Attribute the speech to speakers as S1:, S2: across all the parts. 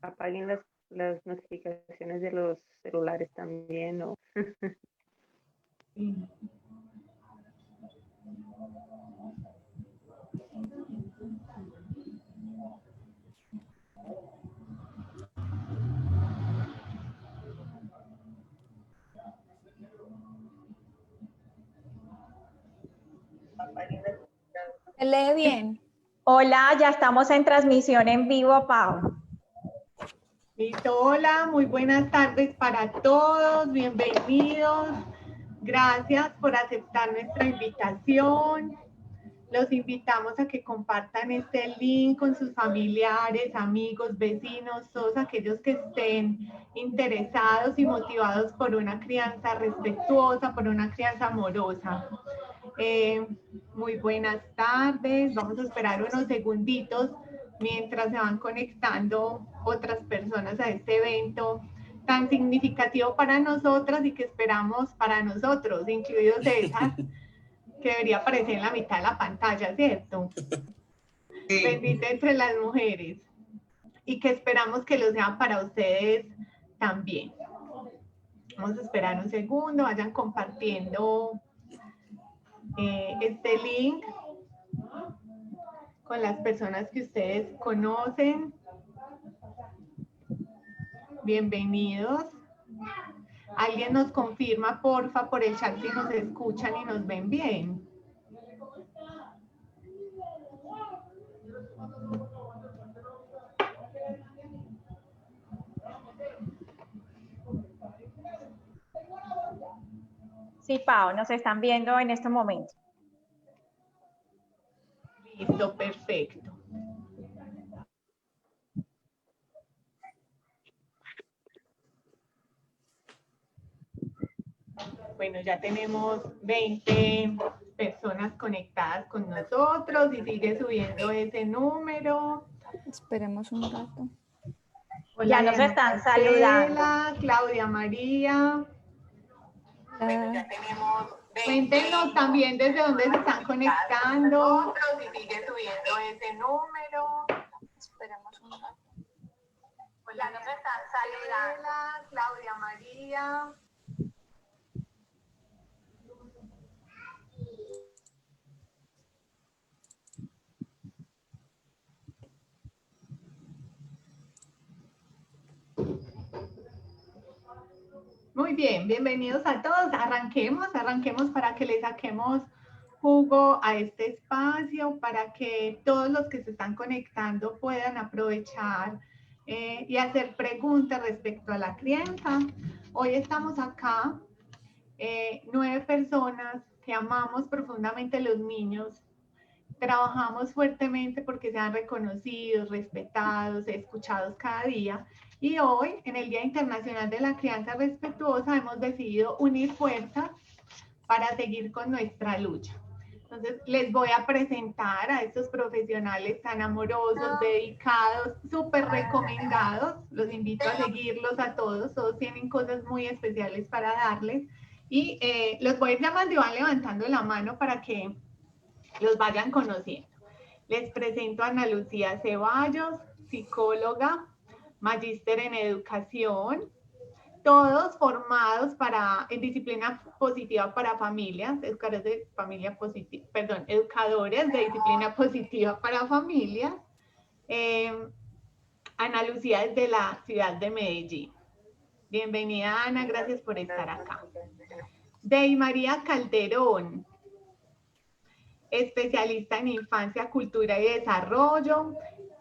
S1: apaguen las notificaciones de los celulares también, ¿no?
S2: ¿Se lee bien?
S3: Hola, ya estamos en transmisión en vivo, Pau.
S4: Listo, hola, muy buenas tardes para todos, bienvenidos. Gracias por aceptar nuestra invitación. Los invitamos a que compartan este link con sus familiares, amigos, vecinos, todos aquellos que estén interesados y motivados por una crianza respetuosa, por una crianza amorosa. Muy buenas tardes, vamos a esperar unos segunditos mientras se van conectando otras personas a este evento tan significativo para nosotras y que esperamos para nosotros, incluidos César, que debería aparecer en la mitad de la pantalla, ¿cierto? Sí. Bendita entre las mujeres y que esperamos que lo sean para ustedes también. Vamos a esperar un segundo, vayan compartiendo este link con las personas que ustedes conocen. Bienvenidos. ¿Alguien nos confirma, porfa, por el chat si nos escuchan y nos ven bien?
S3: Sí, Pau, nos están viendo en este momento.
S4: Listo, perfecto. Bueno, ya tenemos 20 personas conectadas con nosotros y sigue subiendo ese número.
S2: Esperemos un rato.
S3: Hola, ya nos están saludando.
S4: Claudia María. Bueno, ya tenemos 20. Cuéntenos también desde dónde se están conectando. Y sigue subiendo ese número.
S2: Esperemos un rato.
S3: Ya nos están saludando.
S4: Claudia María. Muy bien, bienvenidos a todos. Arranquemos para que le saquemos jugo a este espacio, para que todos los que se están conectando puedan aprovechar y hacer preguntas respecto a la crianza. Hoy estamos acá, 9 personas que amamos profundamente los niños. Trabajamos fuertemente porque sean reconocidos, respetados, escuchados cada día. Y hoy, en el Día Internacional de la Crianza Respetuosa, hemos decidido unir fuerzas para seguir con nuestra lucha. Entonces, les voy a presentar a estos profesionales tan amorosos, dedicados, súper recomendados. Los invito a seguirlos a todos. Todos tienen cosas muy especiales para darles. Y los voy a ir llamando y van levantando la mano para que los vayan conociendo. Les presento a Ana Lucía Ceballos, psicóloga, magíster en educación, todos formados en disciplina positiva para familias, educadores de disciplina positiva para familias. Ana Lucía es de la ciudad de Medellín. Bienvenida, Ana, gracias por estar acá. Dey María Calderón, especialista en infancia, cultura y desarrollo,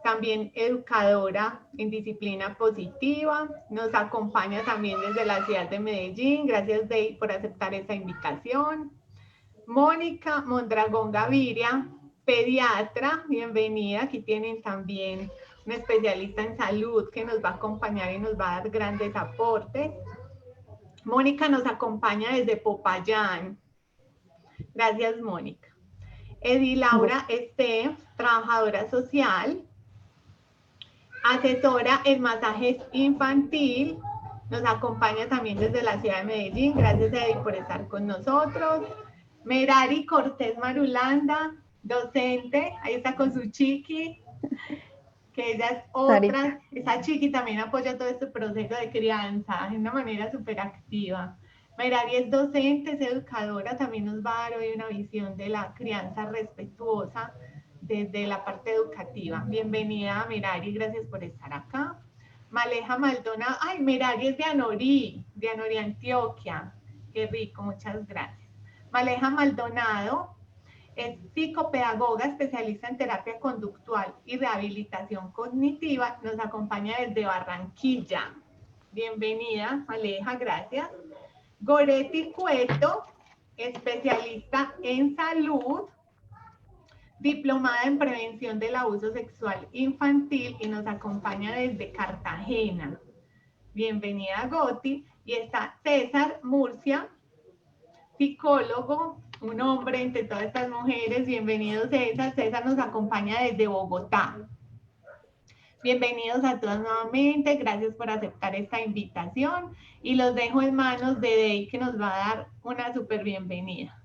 S4: también educadora en disciplina positiva, nos acompaña también desde la ciudad de Medellín. Gracias, Dey, por aceptar esta invitación. Mónica Mondragón Gaviria, pediatra, bienvenida. Aquí tienen también un especialista en salud que nos va a acompañar y nos va a dar grandes aportes. Mónica nos acompaña desde Popayán. Gracias, Mónica. Edilaura Estef, trabajadora social, asesora en masajes infantil, nos acompaña también desde la ciudad de Medellín. Gracias, Edi, por estar con nosotros. Merari Cortés Marulanda, docente, ahí está con su chiqui. que ella es
S2: Sarita.
S4: otra, esa chiqui también apoya todo este proceso de crianza de una manera súper activa. Merari es docente, es educadora, también nos va a dar hoy una visión de la crianza respetuosa desde la parte educativa. Bienvenida, Merari, gracias por estar acá. Maleja Maldonado, ay, Merari es de Anorí, Antioquia. Qué rico, muchas gracias. Maleja Maldonado es psicopedagoga especialista en terapia conductual y rehabilitación cognitiva. Nos acompaña desde Barranquilla. Bienvenida, Maleja, gracias. Goretti Cueto, especialista en salud, diplomada en prevención del abuso sexual infantil y nos acompaña desde Cartagena. Bienvenida, Goti. Y está César Murcia, psicólogo, un hombre entre todas estas mujeres. Bienvenido, César. César nos acompaña desde Bogotá. Bienvenidos a todos nuevamente. Gracias por aceptar esta invitación. Y los dejo en manos de Dey, que nos va a dar una súper bienvenida.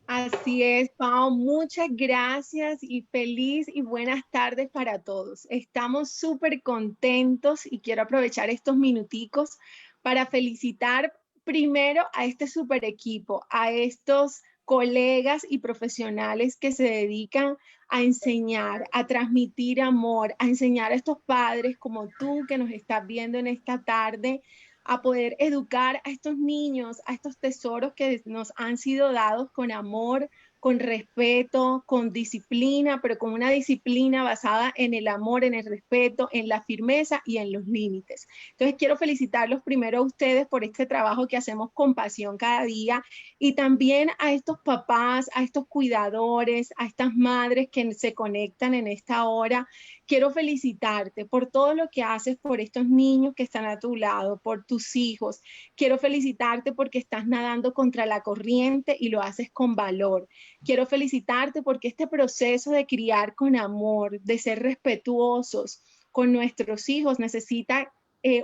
S5: Así es, Pau, muchas gracias y feliz y buenas tardes para todos. Estamos súper contentos y quiero aprovechar estos minuticos para felicitar primero a este súper equipo, a estos colegas y profesionales que se dedican a enseñar, a transmitir amor, a enseñar a estos padres como tú que nos estás viendo en esta tarde, a poder educar a estos niños, a estos tesoros que nos han sido dados con amor, con respeto, con disciplina, pero con una disciplina basada en el amor, en el respeto, en la firmeza y en los límites. Entonces quiero felicitarlos primero a ustedes por este trabajo que hacemos con pasión cada día y también a estos papás, a estos cuidadores, a estas madres que se conectan en esta hora. Quiero felicitarte por todo lo que haces por estos niños que están a tu lado, por tus hijos. Quiero felicitarte porque estás nadando contra la corriente y lo haces con valor. Quiero felicitarte porque este proceso de criar con amor, de ser respetuosos con nuestros hijos necesita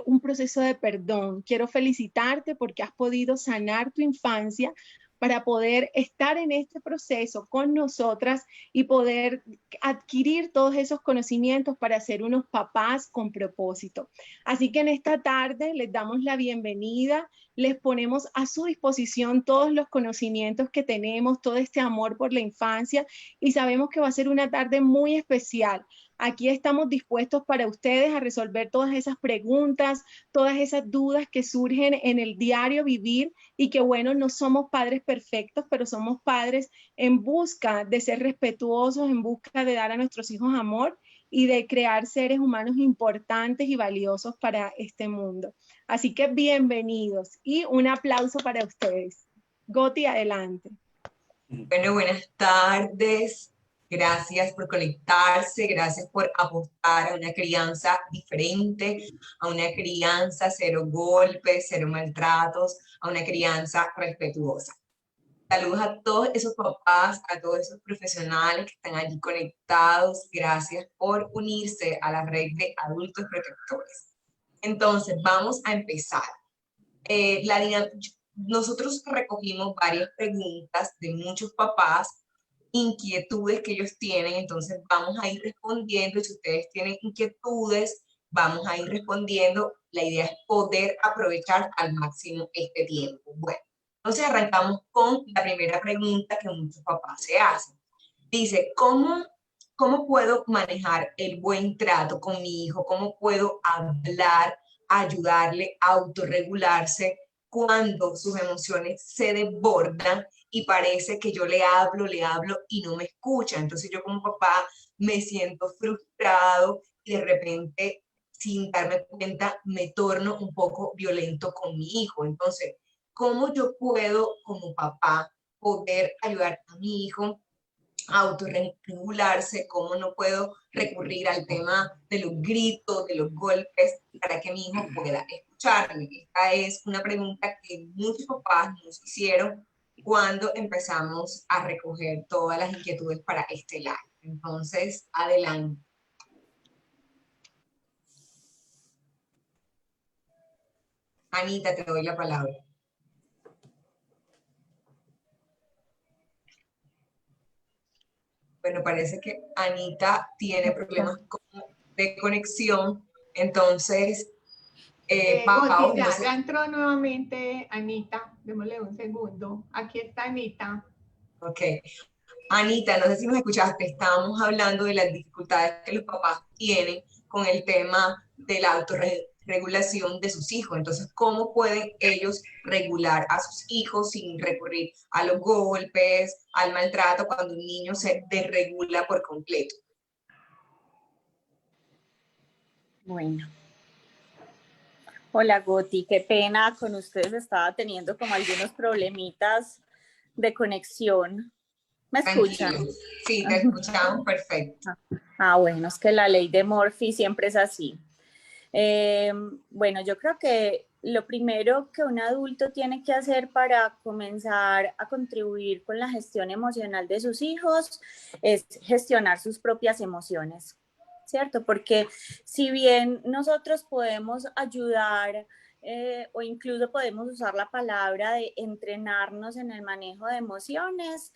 S5: un proceso de perdón. Quiero felicitarte porque has podido sanar tu infancia para poder estar en este proceso con nosotras y poder adquirir todos esos conocimientos para ser unos papás con propósito. Así que en esta tarde les damos la bienvenida, les ponemos a su disposición todos los conocimientos que tenemos, todo este amor por la infancia y sabemos que va a ser una tarde muy especial. Aquí estamos dispuestos para ustedes a resolver todas esas preguntas, todas esas dudas que surgen en el diario vivir y que bueno, no somos padres perfectos, pero somos padres en busca de ser respetuosos, en busca de dar a nuestros hijos amor y de crear seres humanos importantes y valiosos para este mundo. Así que bienvenidos y un aplauso para ustedes. Goti, adelante.
S6: Bueno, buenas tardes. Gracias por conectarse, gracias por apostar a una crianza diferente, a una crianza cero golpes, cero maltratos, a una crianza respetuosa. Saludos a todos esos papás, a todos esos profesionales que están allí conectados. Gracias por unirse a la red de adultos protectores. Entonces, vamos a empezar. Nosotros recogimos varias preguntas de muchos papás, inquietudes que ellos tienen, entonces vamos a ir respondiendo y si ustedes tienen inquietudes, vamos a ir respondiendo. La idea es poder aprovechar al máximo este tiempo. Bueno, entonces arrancamos con la primera pregunta que muchos papás se hacen. Dice, ¿cómo puedo manejar el buen trato con mi hijo? ¿Cómo puedo hablar, ayudarle a autorregularse cuando sus emociones se desbordan y parece que yo le hablo y no me escucha? Entonces yo como papá me siento frustrado y de repente, sin darme cuenta, me torno un poco violento con mi hijo. Entonces, ¿cómo yo puedo como papá poder ayudar a mi hijo a autorregularse? ¿Cómo no puedo recurrir al tema de los gritos, de los golpes, para que mi hijo pueda escucharme? Esta es una pregunta que muchos papás nos hicieron cuando empezamos a recoger todas las inquietudes para este live. Entonces, adelante. Anita, te doy la palabra. Bueno, parece que Anita tiene problemas con de conexión. Entonces,
S4: Goti,
S6: no
S4: ya,
S6: sé.
S4: ya entró nuevamente Anita. Démosle un segundo. Aquí está Anita.
S6: Ok. Anita, no sé si nos escuchaste, estábamos hablando de las dificultades que los papás tienen con el tema de la autorregulación de sus hijos. Entonces, ¿cómo pueden ellos regular a sus hijos sin recurrir a los golpes, al maltrato, cuando un niño se desregula por completo?
S7: Bueno, hola Goti, qué pena con ustedes, estaba teniendo como algunos problemitas de conexión. ¿Me escuchan?
S6: Tranquilo. Sí, te escuchamos perfecto.
S7: Bueno, es que la ley de Murphy siempre es así. Bueno, yo creo que lo primero que un adulto tiene que hacer para comenzar a contribuir con la gestión emocional de sus hijos es gestionar sus propias emociones, ¿cierto? Porque si bien nosotros podemos ayudar o incluso podemos usar la palabra de entrenarnos en el manejo de emociones,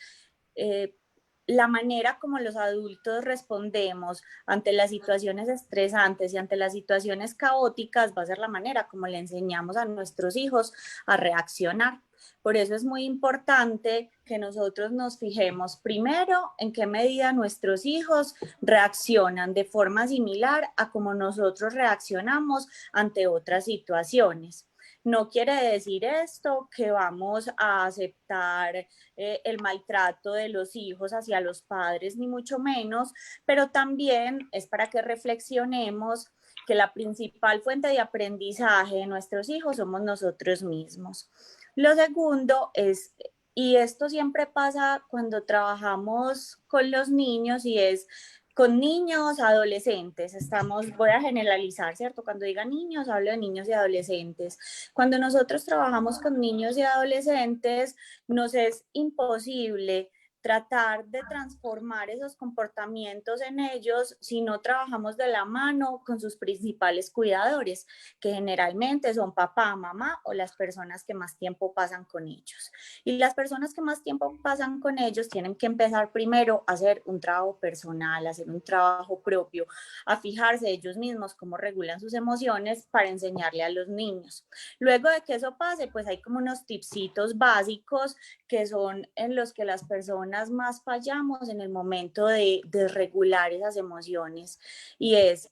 S7: la manera como los adultos respondemos ante las situaciones estresantes y ante las situaciones caóticas va a ser la manera como le enseñamos a nuestros hijos a reaccionar. Por eso es muy importante que nosotros nos fijemos primero en qué medida nuestros hijos reaccionan de forma similar a como nosotros reaccionamos ante otras situaciones. No quiere decir esto que vamos a aceptar el maltrato de los hijos hacia los padres, ni mucho menos, pero también es para que reflexionemos que la principal fuente de aprendizaje de nuestros hijos somos nosotros mismos. Lo segundo es, y esto siempre pasa cuando trabajamos con los niños, y es con niños, adolescentes, voy a generalizar, ¿cierto? Cuando diga niños, hablo de niños y adolescentes. Cuando nosotros trabajamos con niños y adolescentes, nos es imposible tratar de transformar esos comportamientos en ellos si no trabajamos de la mano con sus principales cuidadores, que generalmente son papá, mamá o las personas que más tiempo pasan con ellos. Y las personas que más tiempo pasan con ellos tienen que empezar primero a hacer un trabajo personal, a hacer un trabajo propio, a fijarse ellos mismos cómo regulan sus emociones para enseñarle a los niños. Luego de que eso pase, pues hay como unos tipsitos básicos que son en los que las personas más fallamos en el momento de regular esas emociones, y es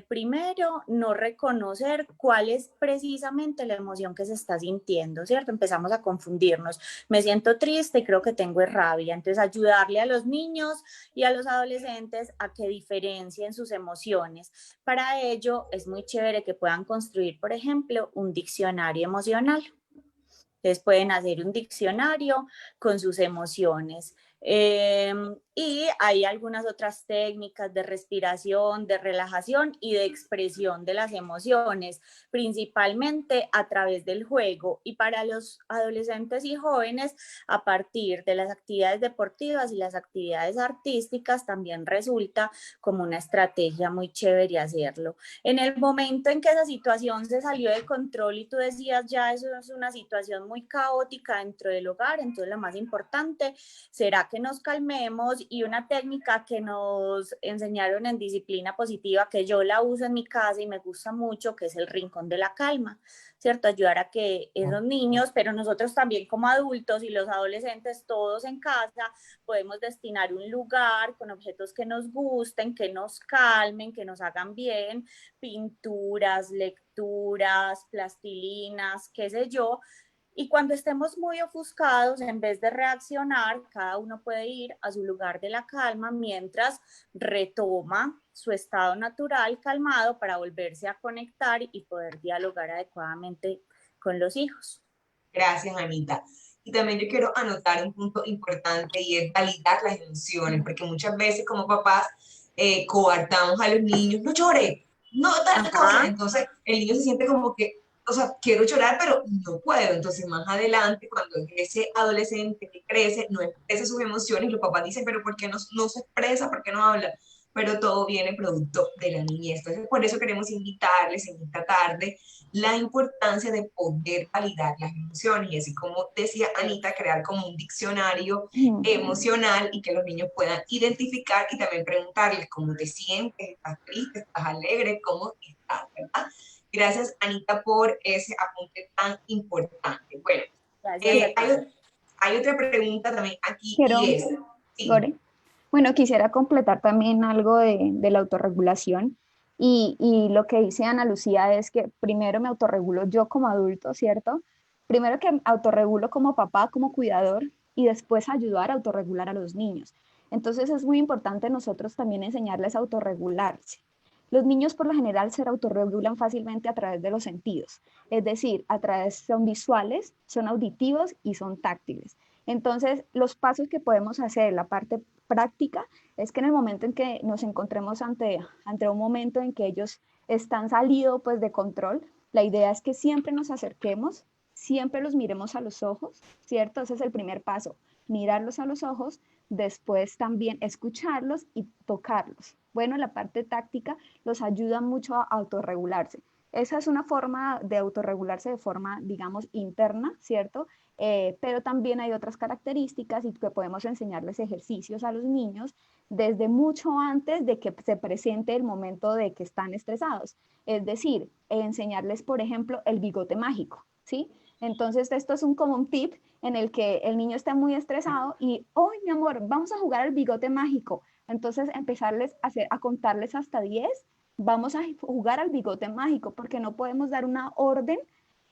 S7: primero no reconocer cuál es precisamente la emoción que se está sintiendo, ¿cierto? Empezamos a confundirnos, me siento triste y creo que tengo rabia, entonces ayudarle a los niños y a los adolescentes a que diferencien sus emociones. Para ello es muy chévere que puedan construir, por ejemplo, un diccionario emocional. Entonces pueden hacer un diccionario con sus emociones. Y hay algunas otras técnicas de respiración, de relajación y de expresión de las emociones, principalmente a través del juego. Y para los adolescentes y jóvenes, a partir de las actividades deportivas y las actividades artísticas, también resulta como una estrategia muy chévere hacerlo. En el momento en que esa situación se salió de control y tú decías, ya eso es una situación muy caótica dentro del hogar, entonces lo más importante será que nos calmemos, y una técnica que nos enseñaron en disciplina positiva, que yo la uso en mi casa y me gusta mucho, que es el rincón de la calma, ¿cierto? Ayudar a que esos niños, pero nosotros también como adultos y los adolescentes, todos en casa, podemos destinar un lugar con objetos que nos gusten, que nos calmen, que nos hagan bien, pinturas, lecturas, plastilinas, qué sé yo. Y cuando estemos muy ofuscados, en vez de reaccionar, cada uno puede ir a su lugar de la calma mientras retoma su estado natural calmado para volverse a conectar y poder dialogar adecuadamente con los hijos.
S6: Gracias, Anita. Y también yo quiero anotar un punto importante, y es validar las emociones, porque muchas veces como papás coartamos a los niños, no llore, no tal cosa. Entonces el niño se siente como que, o sea, quiero llorar, pero no puedo. Entonces, más adelante, cuando ese adolescente que crece, no expresa sus emociones, los papás dicen, pero ¿por qué no se expresa? ¿Por qué no habla? Pero todo viene producto de la niñez. Entonces, por eso queremos invitarles en esta tarde la importancia de poder validar las emociones y así como decía Anita, crear como un diccionario emocional y que los niños puedan identificar y también preguntarles cómo te sientes, estás triste, estás alegre, cómo estás, ¿verdad? Gracias, Anita, por ese apunte tan importante. Bueno, hay otra pregunta también aquí
S2: Quiero,
S6: y es... Sí.
S2: Lore, bueno, quisiera completar también algo de la autorregulación y lo que dice Ana Lucía es que primero me autorregulo yo como adulto, ¿cierto? Primero que autorregulo como papá, como cuidador y después ayudar a autorregular a los niños. Entonces es muy importante nosotros también enseñarles a autorregularse. Los niños por lo general se autorregulan fácilmente a través de los sentidos, es decir, son visuales, son auditivos y son táctiles. Entonces, los pasos que podemos hacer, la parte práctica, es que en el momento en que nos encontremos ante un momento en que ellos están salidos pues, de control, la idea es que siempre nos acerquemos, siempre los miremos a los ojos, ¿cierto? Ese es el primer paso, mirarlos a los ojos, después también escucharlos y tocarlos. Bueno, la parte táctica los ayuda mucho a autorregularse. Esa es una forma de autorregularse de forma, digamos, interna, ¿cierto? Pero también hay otras características y que podemos enseñarles ejercicios a los niños desde mucho antes de que se presente el momento de que están estresados. Es decir, enseñarles, por ejemplo, el bigote mágico, ¿sí? Entonces, esto es como un tip en el que el niño está muy estresado y, ¡ay, mi amor, vamos a jugar al bigote mágico! Entonces, empezarles a contarles hasta 10, vamos a jugar al bigote mágico, porque no podemos dar una orden,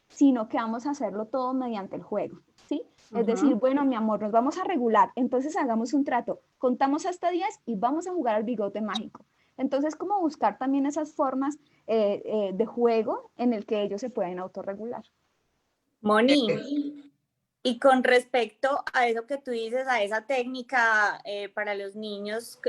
S2: sino que vamos a hacerlo todo mediante el juego, ¿sí? Es decir, bueno, mi amor, nos vamos a regular, entonces hagamos un trato, contamos hasta 10 y vamos a jugar al bigote mágico. Entonces, como buscar también esas formas de juego en el que ellos se pueden autorregular.
S7: Moni, y con respecto a eso que tú dices, a esa técnica para los niños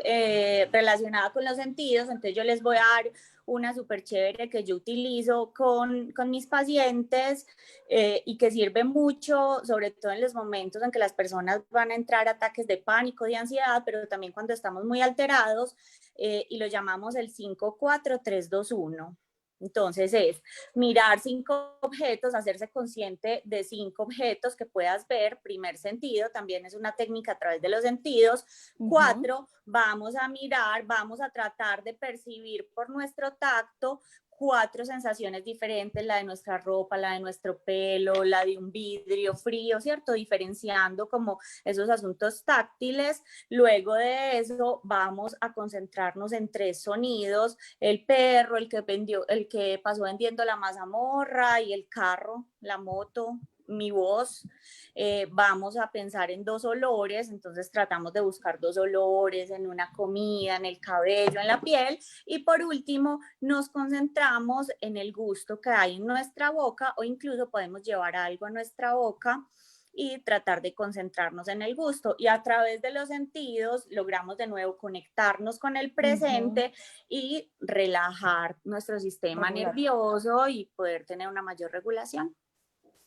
S7: relacionada con los sentidos, entonces yo les voy a dar una súper chévere que yo utilizo con mis pacientes y que sirve mucho, sobre todo en los momentos en que las personas van a entrar a ataques de pánico, de ansiedad, pero también cuando estamos muy alterados y lo llamamos el 5-4-3-2-1. Entonces es mirar 5 objetos, hacerse consciente de 5 objetos que puedas ver, primer sentido, también es una técnica a través de los sentidos. 4, vamos a mirar, vamos a tratar de percibir por nuestro tacto 4 sensaciones diferentes, la de nuestra ropa, la de nuestro pelo, la de un vidrio frío, ¿cierto? Diferenciando como esos asuntos táctiles. Luego de eso vamos a concentrarnos en 3 sonidos, el perro, el que pasó vendiendo la mazamorra y el carro, la moto, mi voz. Vamos a pensar en 2 olores, entonces tratamos de buscar 2 olores en una comida, en el cabello, en la piel, y por último nos concentramos en el gusto que hay en nuestra boca, o incluso podemos llevar algo a nuestra boca y tratar de concentrarnos en el gusto, y a través de los sentidos logramos de nuevo conectarnos con el presente y relajar nuestro sistema nervioso y poder tener una mayor regulación.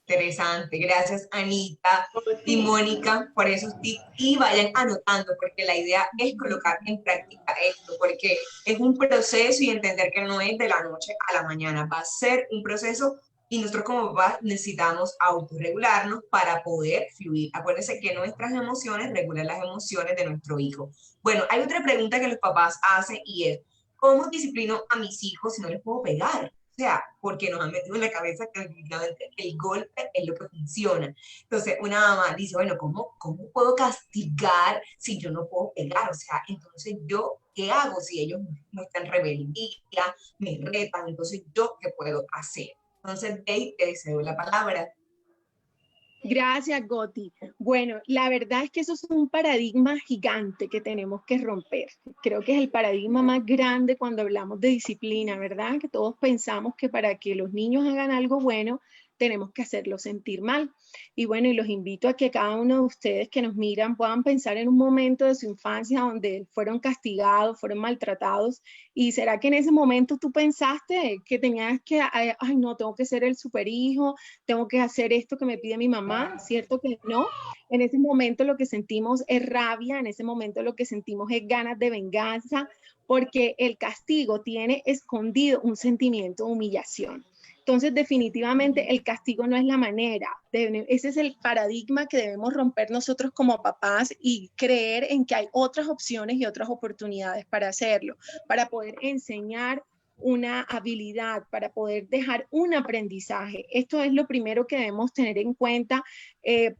S6: Interesante, gracias Anita y Mónica por esos tips, y vayan anotando porque la idea es colocar en práctica esto, porque es un proceso y entender que no es de la noche a la mañana, va a ser un proceso y nosotros como papás necesitamos autorregularnos para poder fluir. Acuérdense que nuestras emociones regulan las emociones de nuestro hijo. Bueno, hay otra pregunta que los papás hacen y es, ¿cómo disciplino a mis hijos si no les puedo pegar? O sea, porque nos han metido en la cabeza que definitivamente el golpe es lo que funciona. Entonces, una mamá dice, bueno, ¿cómo puedo castigar si yo no puedo pegar? O sea, entonces, ¿yo qué hago si ellos muestran rebeldía, me retan? Entonces, ¿yo qué puedo hacer? Entonces, Dave, te cedo la palabra.
S5: Gracias, Goti. Bueno, la verdad es que eso es un paradigma gigante que tenemos que romper. Creo que es el paradigma más grande cuando hablamos de disciplina, ¿verdad? Que todos pensamos que para que los niños hagan algo bueno, tenemos que hacerlos sentir mal. Y bueno, y los invito a que cada uno de ustedes que nos miran puedan pensar en un momento de su infancia donde fueron castigados, fueron maltratados. ¿Y será que en ese momento tú pensaste que tenías que, ay no, tengo que ser el superhijo, tengo que hacer esto que me pide mi mamá? ¿Cierto que no? En ese momento lo que sentimos es rabia, en ese momento lo que sentimos es ganas de venganza, porque el castigo tiene escondido un sentimiento de humillación. Entonces, definitivamente el castigo no es la manera. Ese es el paradigma que debemos romper nosotros como papás y creer en que hay otras opciones y otras oportunidades para hacerlo, para poder enseñar una habilidad, para poder dejar un aprendizaje. Esto es lo primero que debemos tener en cuenta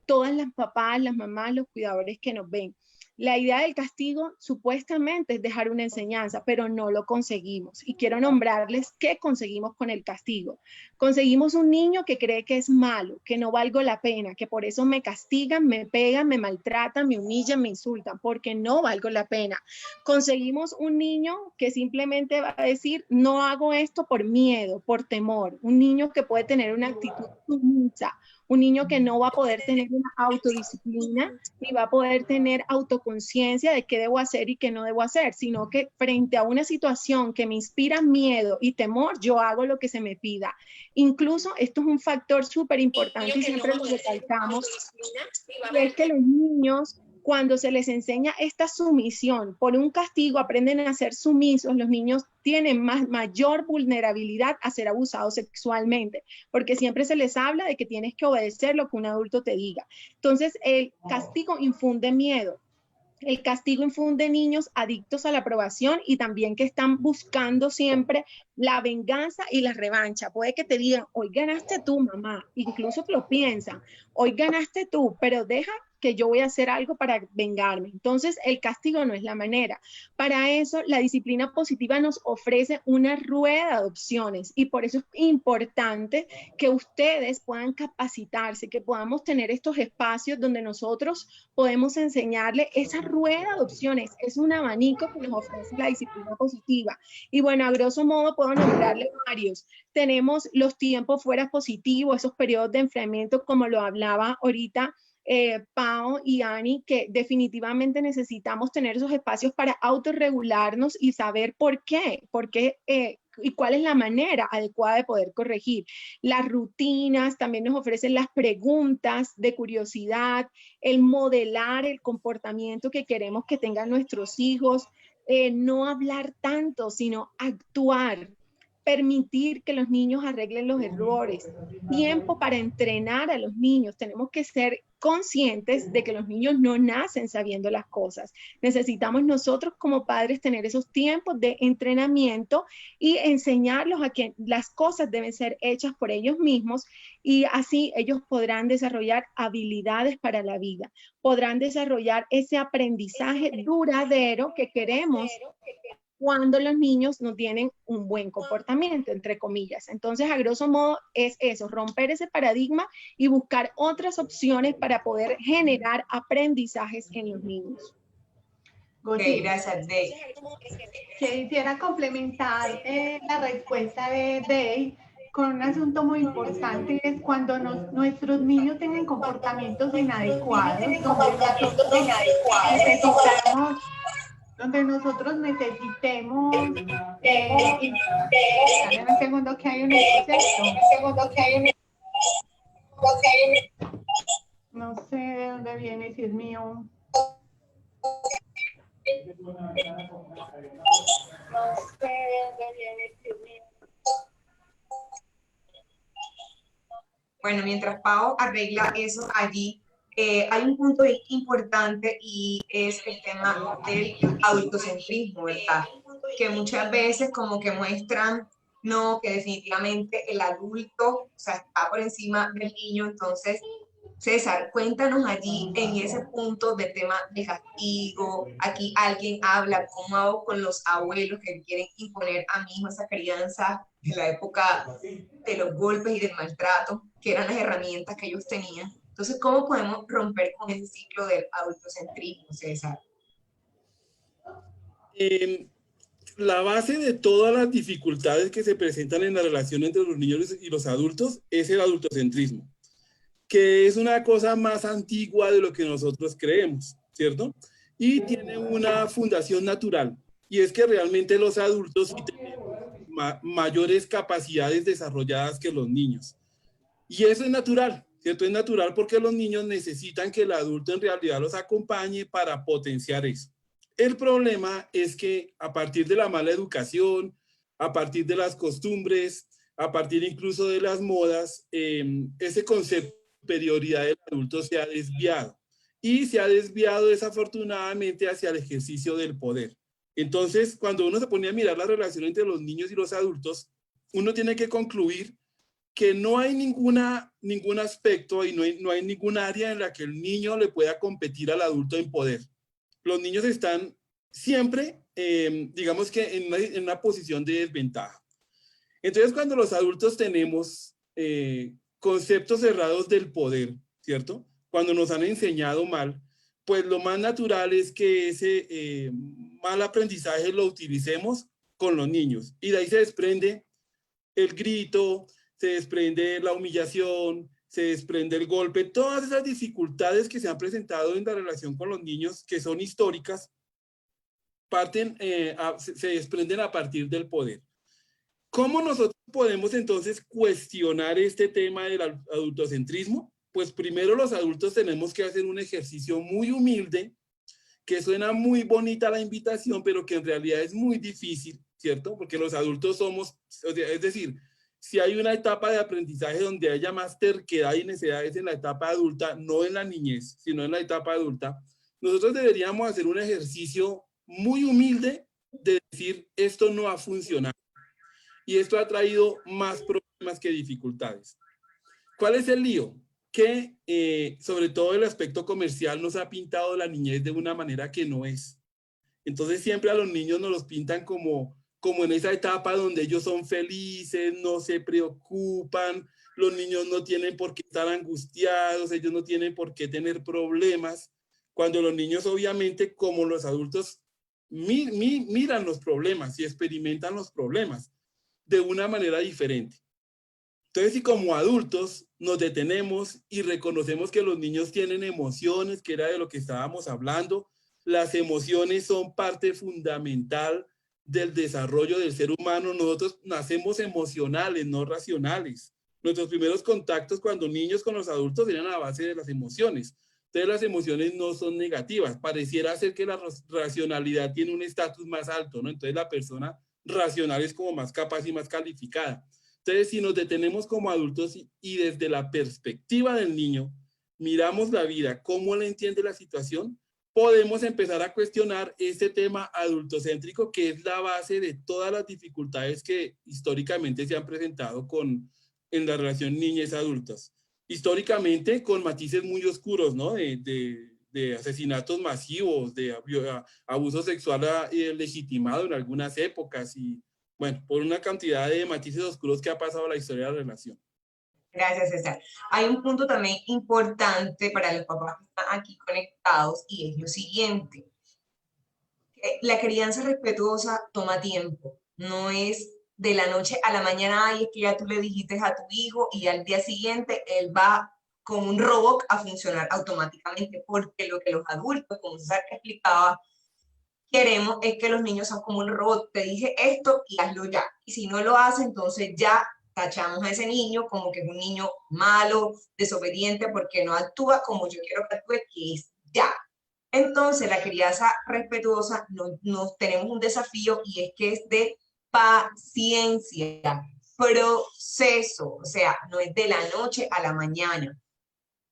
S5: todas las papás, las mamás, los cuidadores que nos ven. La idea del castigo supuestamente es dejar una enseñanza, pero no lo conseguimos. Y quiero nombrarles qué conseguimos con el castigo. Conseguimos un niño que cree que es malo, que no valgo la pena, que por eso me castigan, me pegan, me maltratan, me humillan, me insultan, porque no valgo la pena. Conseguimos un niño que simplemente va a decir, no hago esto por miedo, por temor. Un niño que puede tener una actitud sumisa, un niño que no va a poder tener una autodisciplina ni va a poder tener autoconciencia de qué debo hacer y qué no debo hacer, sino que frente a una situación que me inspira miedo y temor, yo hago lo que se me pida. Incluso esto es un factor súper importante y siempre lo recalcamos, y es que los niños, cuando se les enseña esta sumisión por un castigo, aprenden a ser sumisos, los niños tienen mayor vulnerabilidad a ser abusados sexualmente, porque siempre se les habla de que tienes que obedecer lo que un adulto te diga. Entonces, el castigo infunde miedo. El castigo infunde niños adictos a la aprobación y también que están buscando siempre la venganza y la revancha. Puede que te digan, hoy ganaste tú, mamá, incluso te lo piensan, hoy ganaste tú, pero deja que yo voy a hacer algo para vengarme. Entonces, el castigo no es la manera. Para eso, la disciplina positiva nos ofrece una rueda de opciones y por eso es importante que ustedes puedan capacitarse, que podamos tener estos espacios donde nosotros podemos enseñarle esa rueda de opciones. Es un abanico que nos ofrece la disciplina positiva. Y bueno, a grosso modo puedo nombrarle varios. Tenemos los tiempos fuera positivos, esos periodos de enfriamiento, como lo hablaba ahorita Pau y Ani, que definitivamente necesitamos tener esos espacios para autorregularnos y saber por qué y cuál es la manera adecuada de poder corregir. Las rutinas también nos ofrecen las preguntas de curiosidad, el modelar el comportamiento que queremos que tengan nuestros hijos, no hablar tanto, sino actuar. Permitir que los niños arreglen los errores, tiempo para entrenar a los niños. Tenemos que ser conscientes de que los niños no nacen sabiendo las cosas. Necesitamos nosotros como padres tener esos tiempos de entrenamiento y enseñarlos a que las cosas deben ser hechas por ellos mismos y así ellos podrán desarrollar habilidades para la vida, podrán desarrollar ese aprendizaje duradero que queremos cuando los niños no tienen un buen comportamiento, entre comillas. Entonces, a grosso modo, es eso, romper ese paradigma y buscar otras opciones para poder generar aprendizajes en los niños.
S6: Okay, gracias, Day.
S4: Quisiera complementar la respuesta de Day con un asunto muy importante, es cuando nuestros niños tengan comportamientos inadecuados, donde nosotros necesitemos dame un segundo que hay un no sé de dónde viene, si es mío.
S6: Bueno, mientras Pau arregla eso allí, hay un punto importante y es el tema del adultocentrismo, ¿verdad? Que muchas veces como que muestran, no, que definitivamente el adulto, o sea, está por encima del niño. Entonces, César, cuéntanos allí en ese punto del tema del castigo. Aquí alguien habla, ¿cómo hago con los abuelos que quieren imponer a mi hijo esa crianza de la época de los golpes y del maltrato, que eran las herramientas que ellos tenían? Entonces, ¿cómo podemos romper con ese ciclo del adultocentrismo, César?
S8: La base de todas las dificultades que se presentan en la relación entre los niños y los adultos es el adultocentrismo, que es una cosa más antigua de lo que nosotros creemos, ¿cierto? Y tiene una fundación natural, y es que realmente los adultos sí tienen mayores capacidades desarrolladas que los niños. Y eso es natural, ¿cierto? Es natural porque los niños necesitan que el adulto en realidad los acompañe para potenciar eso. El problema es que a partir de la mala educación, a partir de las costumbres, a partir incluso de las modas, ese concepto de superioridad del adulto se ha desviado. Y se ha desviado desafortunadamente hacia el ejercicio del poder. Entonces, cuando uno se pone a mirar la relación entre los niños y los adultos, uno tiene que concluir que no hay ningún aspecto y no hay ningún área en la que el niño le pueda competir al adulto en poder. Los niños están siempre, digamos que en una posición de desventaja. Entonces, cuando los adultos tenemos conceptos cerrados del poder, ¿cierto? Cuando nos han enseñado mal, pues lo más natural es que ese mal aprendizaje lo utilicemos con los niños. Y de ahí se desprende el grito, se desprende la humillación, se desprende el golpe, todas esas dificultades que se han presentado en la relación con los niños, que son históricas, se desprenden a partir del poder. ¿Cómo nosotros podemos entonces cuestionar este tema del adultocentrismo? Pues primero los adultos tenemos que hacer un ejercicio muy humilde, que suena muy bonita la invitación, pero que en realidad es muy difícil, ¿cierto? Porque los adultos somos, es decir, si hay una etapa de aprendizaje donde haya más terquedad y necesidades en la etapa adulta, no en la niñez, sino en la etapa adulta, nosotros deberíamos hacer un ejercicio muy humilde de decir, esto no ha funcionado. Y esto ha traído más problemas que dificultades. ¿Cuál es el lío? Que sobre todo el aspecto comercial nos ha pintado la niñez de una manera que no es. Entonces siempre a los niños nos los pintan como en esa etapa donde ellos son felices, no se preocupan, los niños no tienen por qué estar angustiados, ellos no tienen por qué tener problemas, cuando los niños obviamente como los adultos miran los problemas y experimentan los problemas de una manera diferente. Entonces, si como adultos nos detenemos y reconocemos que los niños tienen emociones, que era de lo que estábamos hablando, las emociones son parte fundamental del desarrollo del ser humano. Nosotros nacemos emocionales, no racionales. Nuestros primeros contactos cuando niños con los adultos eran a base de las emociones. Entonces, las emociones no son negativas. Pareciera ser que la racionalidad tiene un estatus más alto, ¿no? Entonces, la persona racional es como más capaz y más calificada. Entonces, si nos detenemos como adultos y desde la perspectiva del niño, miramos la vida, cómo le entiende la situación, podemos empezar a cuestionar este tema adultocéntrico, que es la base de todas las dificultades que históricamente se han presentado en la relación niñez-adultos. Históricamente con matices muy oscuros, ¿no? De asesinatos masivos, de abuso sexual legitimado en algunas épocas y, bueno, por una cantidad de matices oscuros que ha pasado la historia de la relación.
S6: Gracias, César. Hay un punto también importante para los papás que están aquí conectados y es lo siguiente. La crianza respetuosa toma tiempo. No es de la noche a la mañana, y es que ya tú le dijiste a tu hijo y al día siguiente él va como un robot a funcionar automáticamente, porque lo que los adultos, como César explicaba, queremos es que los niños sean como un robot. Te dije esto y hazlo ya. Y si no lo hace, entonces ya tachamos a ese niño como que es un niño malo, desobediente, porque no actúa como yo quiero que actúe, que es ya. Entonces, la crianza respetuosa, nos tenemos un desafío y es que es de paciencia, proceso, o sea, no es de la noche a la mañana.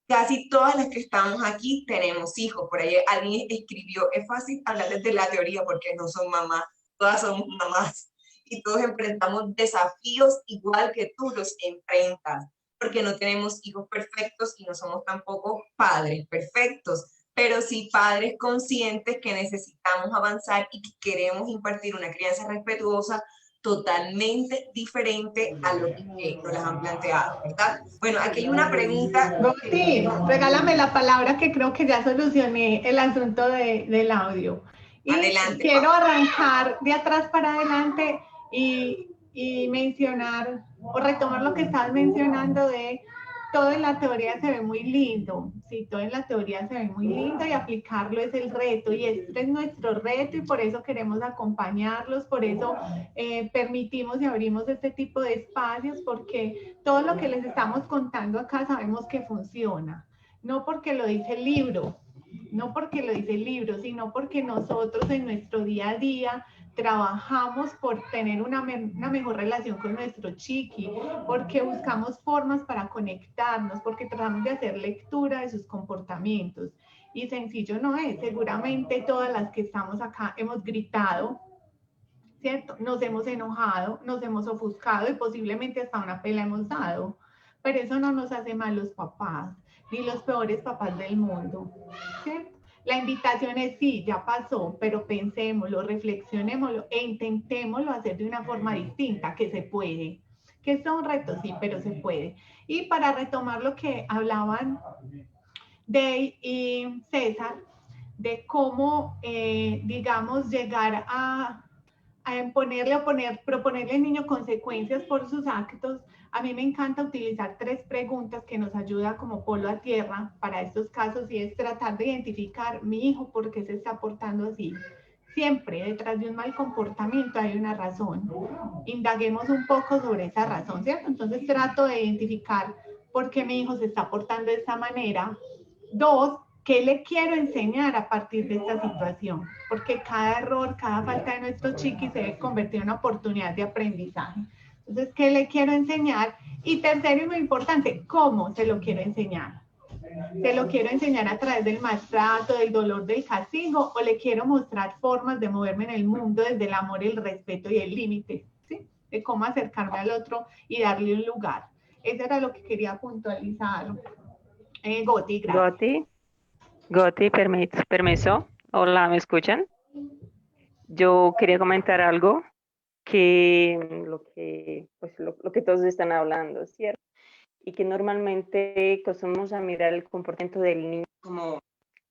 S6: Casi todas las que estamos aquí tenemos hijos. Por ahí alguien escribió, es fácil hablar desde la teoría porque no son mamás, todas somos mamás. Y todos enfrentamos desafíos igual que tú los enfrentas, porque no tenemos hijos perfectos y no somos tampoco padres perfectos, pero sí padres conscientes que necesitamos avanzar y que queremos impartir una crianza respetuosa totalmente diferente a lo que nos las han planteado, ¿verdad? Bueno, aquí hay una pregunta.
S4: Goti, regálame la palabra que creo que ya solucioné el asunto del audio. Y
S6: adelante,
S4: quiero arrancar de atrás para adelante y mencionar o retomar lo que estabas mencionando de todo en la teoría se ve muy lindo, sí, todo en la teoría se ve muy lindo y aplicarlo es el reto y este es nuestro reto y por eso queremos acompañarlos, por eso permitimos y abrimos este tipo de espacios porque todo lo que les estamos contando acá sabemos que funciona, no porque lo dice el libro, no porque lo dice el libro, sino porque nosotros en nuestro día a día trabajamos por tener una mejor relación con nuestro chiqui, porque buscamos formas para conectarnos, porque tratamos de hacer lectura de sus comportamientos. Y sencillo no es, seguramente todas las que estamos acá hemos gritado, ¿cierto? Nos hemos enojado, nos hemos ofuscado y posiblemente hasta una pela hemos dado. Pero eso no nos hace malos papás, ni los peores papás del mundo, ¿cierto? La invitación es sí, ya pasó, pero pensémoslo, reflexionémoslo e intentémoslo hacer de una forma distinta, que se puede. Que es un reto, sí, pero se puede. Y para retomar lo que hablaban Dey y César, de cómo, digamos, llegar a proponerle al niño consecuencias por sus actos. A mí me encanta utilizar 3 preguntas que nos ayuda como polo a tierra para estos casos, y es tratar de identificar mi hijo por qué se está portando así. Siempre detrás de un mal comportamiento hay una razón. Indaguemos un poco sobre esa razón, ¿cierto? Entonces trato de identificar por qué mi hijo se está portando de esta manera. 2, ¿qué le quiero enseñar a partir de esta situación? Porque cada error, cada falta de nuestro chiqui se debe convertir en una oportunidad de aprendizaje. Entonces, ¿qué le quiero enseñar? Y tercero y muy importante, ¿cómo se lo quiero enseñar? ¿Se lo quiero enseñar a través del maltrato, del dolor, del castigo? ¿O le quiero mostrar formas de moverme en el mundo desde el amor, el respeto y el límite? ¿Sí? De cómo acercarme al otro y darle un lugar. Eso era lo que quería puntualizar. Goti, gracias.
S1: Goti, permiso. Hola, ¿me escuchan? Yo quería comentar algo lo que todos están hablando, ¿cierto? Y que normalmente acostumbramos a mirar el comportamiento del niño como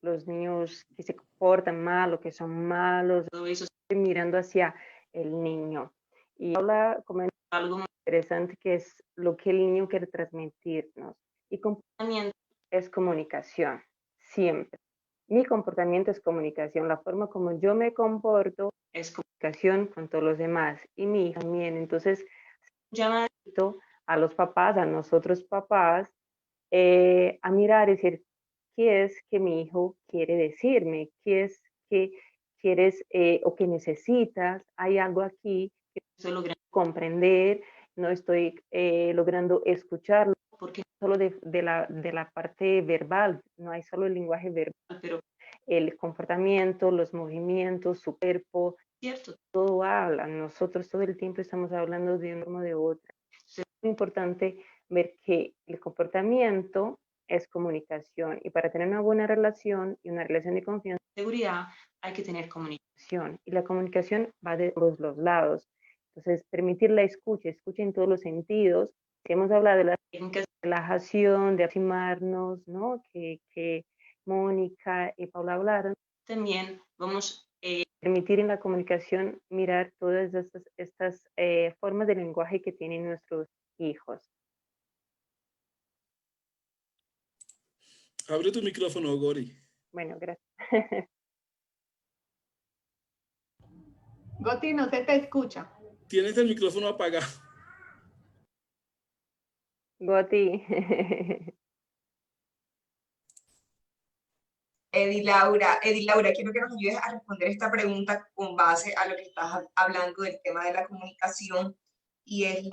S1: los niños que se comportan mal o que son malos, todo eso, mirando hacia el niño. Y ahora comento algo muy interesante, que es lo que el niño quiere transmitirnos. Y comportamiento es comunicación, siempre. Mi comportamiento es comunicación, la forma como yo me comporto es comunicación con todos los demás, y mi hija también. Entonces, llamadito a los papás, a nosotros papás, a mirar y decir, ¿qué es que mi hijo quiere decirme? ¿Qué es que quieres o que necesitas? Hay algo aquí que no estoy logrando comprender, no estoy logrando escucharlo, porque solo de la parte verbal, no hay solo el lenguaje verbal, pero el comportamiento, los movimientos, su cuerpo, cierto, todo habla. Nosotros todo el tiempo estamos hablando de una forma o de otra. Entonces, es muy importante ver que el comportamiento es comunicación, y para tener una buena relación y una relación de confianza y seguridad hay que tener comunicación, y la comunicación va de todos los lados. Entonces, permitir la escucha en todos los sentidos. Si hemos hablado de las técnicas de relajación, de aproximarnos, ¿no? Que Mónica y Paula hablaron, también vamos a permitir en la comunicación mirar todas estas formas de lenguaje que tienen nuestros hijos.
S8: Abre tu micrófono, Gori.
S1: Bueno, gracias.
S4: Goti, no se te escucha.
S8: Tienes el micrófono apagado.
S1: Goti.
S6: Edilaura, quiero que nos ayudes a responder esta pregunta con base a lo que estás hablando del tema de la comunicación, y es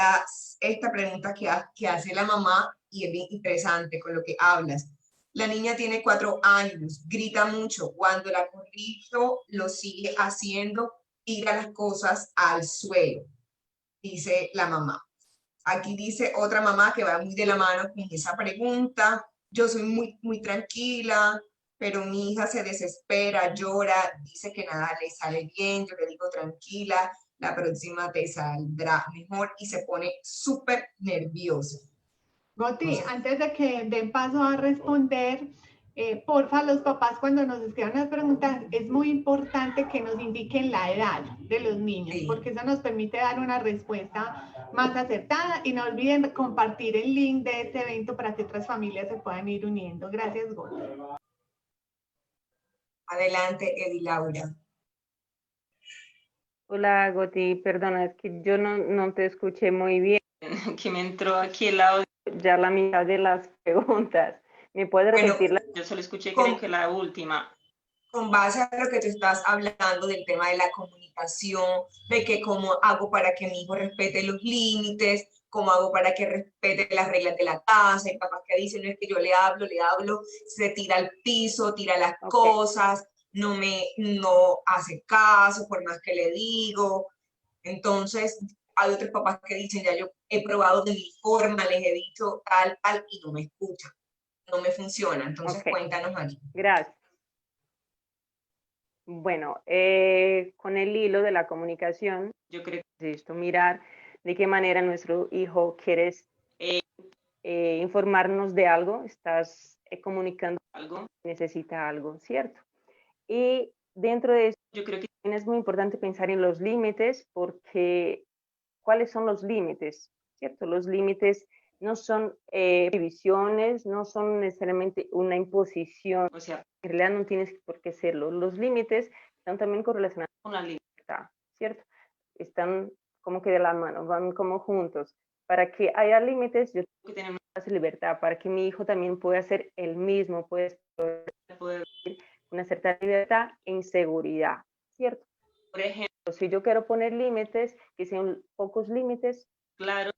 S6: esta pregunta que hace la mamá, y es bien interesante con lo que hablas. La niña tiene 4 años, grita mucho, cuando la corrijo lo sigue haciendo, tira las cosas al suelo, dice la mamá. Aquí dice otra mamá que va muy de la mano con esa pregunta: yo soy muy tranquila, pero mi hija se desespera, llora, dice que nada le sale bien, yo le digo tranquila, la próxima te saldrá mejor, y se pone súper nerviosa.
S4: Goti, antes de que den paso a responder, porfa, los papás, cuando nos escriban las preguntas, es muy importante que nos indiquen la edad de los niños, sí, porque eso nos permite dar una respuesta más acertada. Y no olviden compartir el link de este evento para que otras familias se puedan ir uniendo. Gracias, Goti.
S6: Adelante, Edilaura.
S1: Hola, Goti, perdona, es que yo no te escuché muy bien, que me entró aquí el audio ya la mitad de las preguntas. ¿Me puedes repetirla? Yo solo escuché creo que la última.
S6: con base a lo que tú estás hablando del tema de la comunicación, de que cómo hago para que mi hijo respete los límites, cómo hago para que respete las reglas de la casa. Hay papás que dicen, no es que yo le hablo, se tira al piso, tira las cosas, no hace caso por más que le digo. Entonces, hay otros papás que dicen, ya yo he probado de mi forma, les he dicho tal, y no me escuchan, no me funciona. Entonces, cuéntanos allí.
S1: Gracias. Bueno, con el hilo de la comunicación, yo creo que es esto, mirar de qué manera nuestro hijo quiere informarnos de algo, estás comunicando algo, necesita algo, ¿cierto? Y dentro de eso, yo creo que es muy importante pensar en los límites, porque ¿cuáles son los límites? ¿Cierto? Los límites no son prohibiciones, no son necesariamente una imposición, o sea, en realidad no tienes por qué serlo. Los límites están también correlacionados con la libertad, ¿cierto? Están como que de la mano, van como juntos. Para que haya límites, yo tengo que tener más libertad, para que mi hijo también pueda hacer el mismo, pueda vivir una cierta libertad en seguridad, ¿cierto? Por ejemplo, si yo quiero poner límites, que sean pocos límites, claro,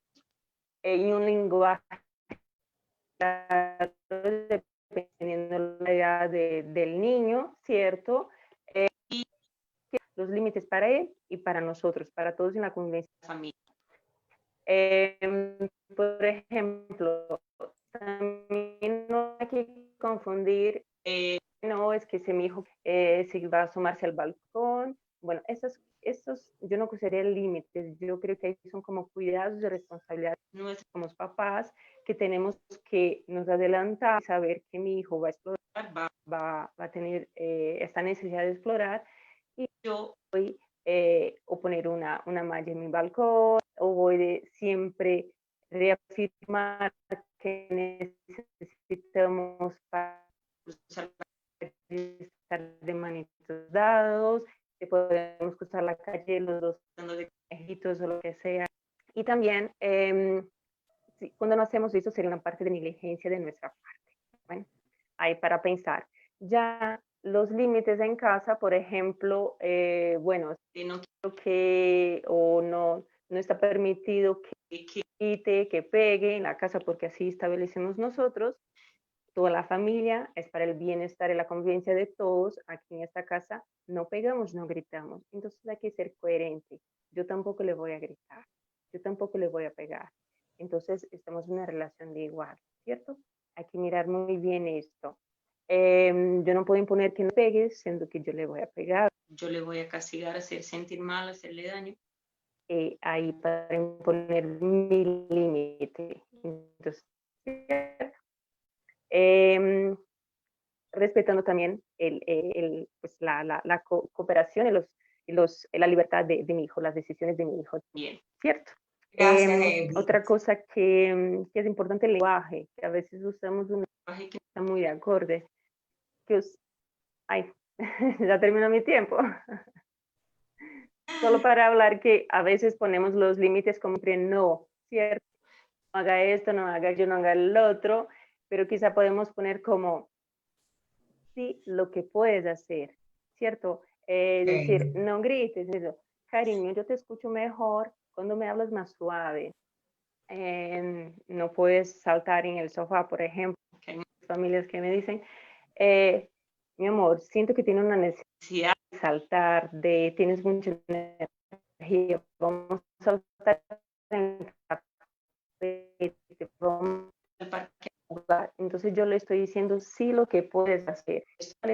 S1: y un lenguaje claro, dependiendo de la edad del niño, ¿cierto? Y los límites para él y para nosotros, para todos en la convivencia de la familia. Por ejemplo, también no hay que confundir, no es que si mi hijo se va a asomarse al balcón. Bueno, estos yo no consideraría límites, yo creo que son como cuidados de responsabilidad nuestros como papás, que tenemos que nos adelantar, saber que mi hijo va a explorar, va a tener esta necesidad de explorar, y yo voy a poner una malla en mi balcón, o voy de siempre reafirmar que necesitamos para estar de manitos dados, que podemos cruzar la calle los dos de conejitos o lo que sea. Y también, cuando no hacemos eso, sería una parte de negligencia de nuestra parte. Bueno, ahí para pensar. Ya los límites en casa, por ejemplo, bueno, si no quiero que, o no está permitido que quite, que pegue en la casa, porque así establecemos nosotros, toda la familia, es para el bienestar y la convivencia de todos. Aquí en esta casa no pegamos, no gritamos. Entonces hay que ser coherente. Yo tampoco le voy a gritar, yo tampoco le voy a pegar. Entonces estamos en una relación de igual, ¿cierto? Hay que mirar muy bien esto. Yo no puedo imponer que no pegues, siendo que yo le voy a pegar. Yo le voy a castigar, hacer sentir mal, hacerle daño. Ahí para imponer mi límite. Entonces, respetando también pues la cooperación y la libertad de mi hijo, las decisiones de mi hijo también, ¿cierto?
S6: Gracias,
S1: otra cosa que es importante, el lenguaje, que a veces usamos un lenguaje que no está muy de acorde. Ya terminó mi tiempo. Solo para hablar que a veces ponemos los límites como que no, ¿cierto? No haga esto, no haga yo, no haga el otro, pero quizá podemos poner como sí, lo que puedes hacer, ¿cierto? Decir, no grites, eso. Cariño, yo te escucho mejor cuando me hablas más suave. No puedes saltar en el sofá, por ejemplo, que hay muchas familias que me dicen, mi amor, siento que tienes una necesidad de saltar, tienes mucha energía, vamos a saltar en el tapete, vamos al parque a jugar. Entonces yo le estoy diciendo sí lo que puedes hacer,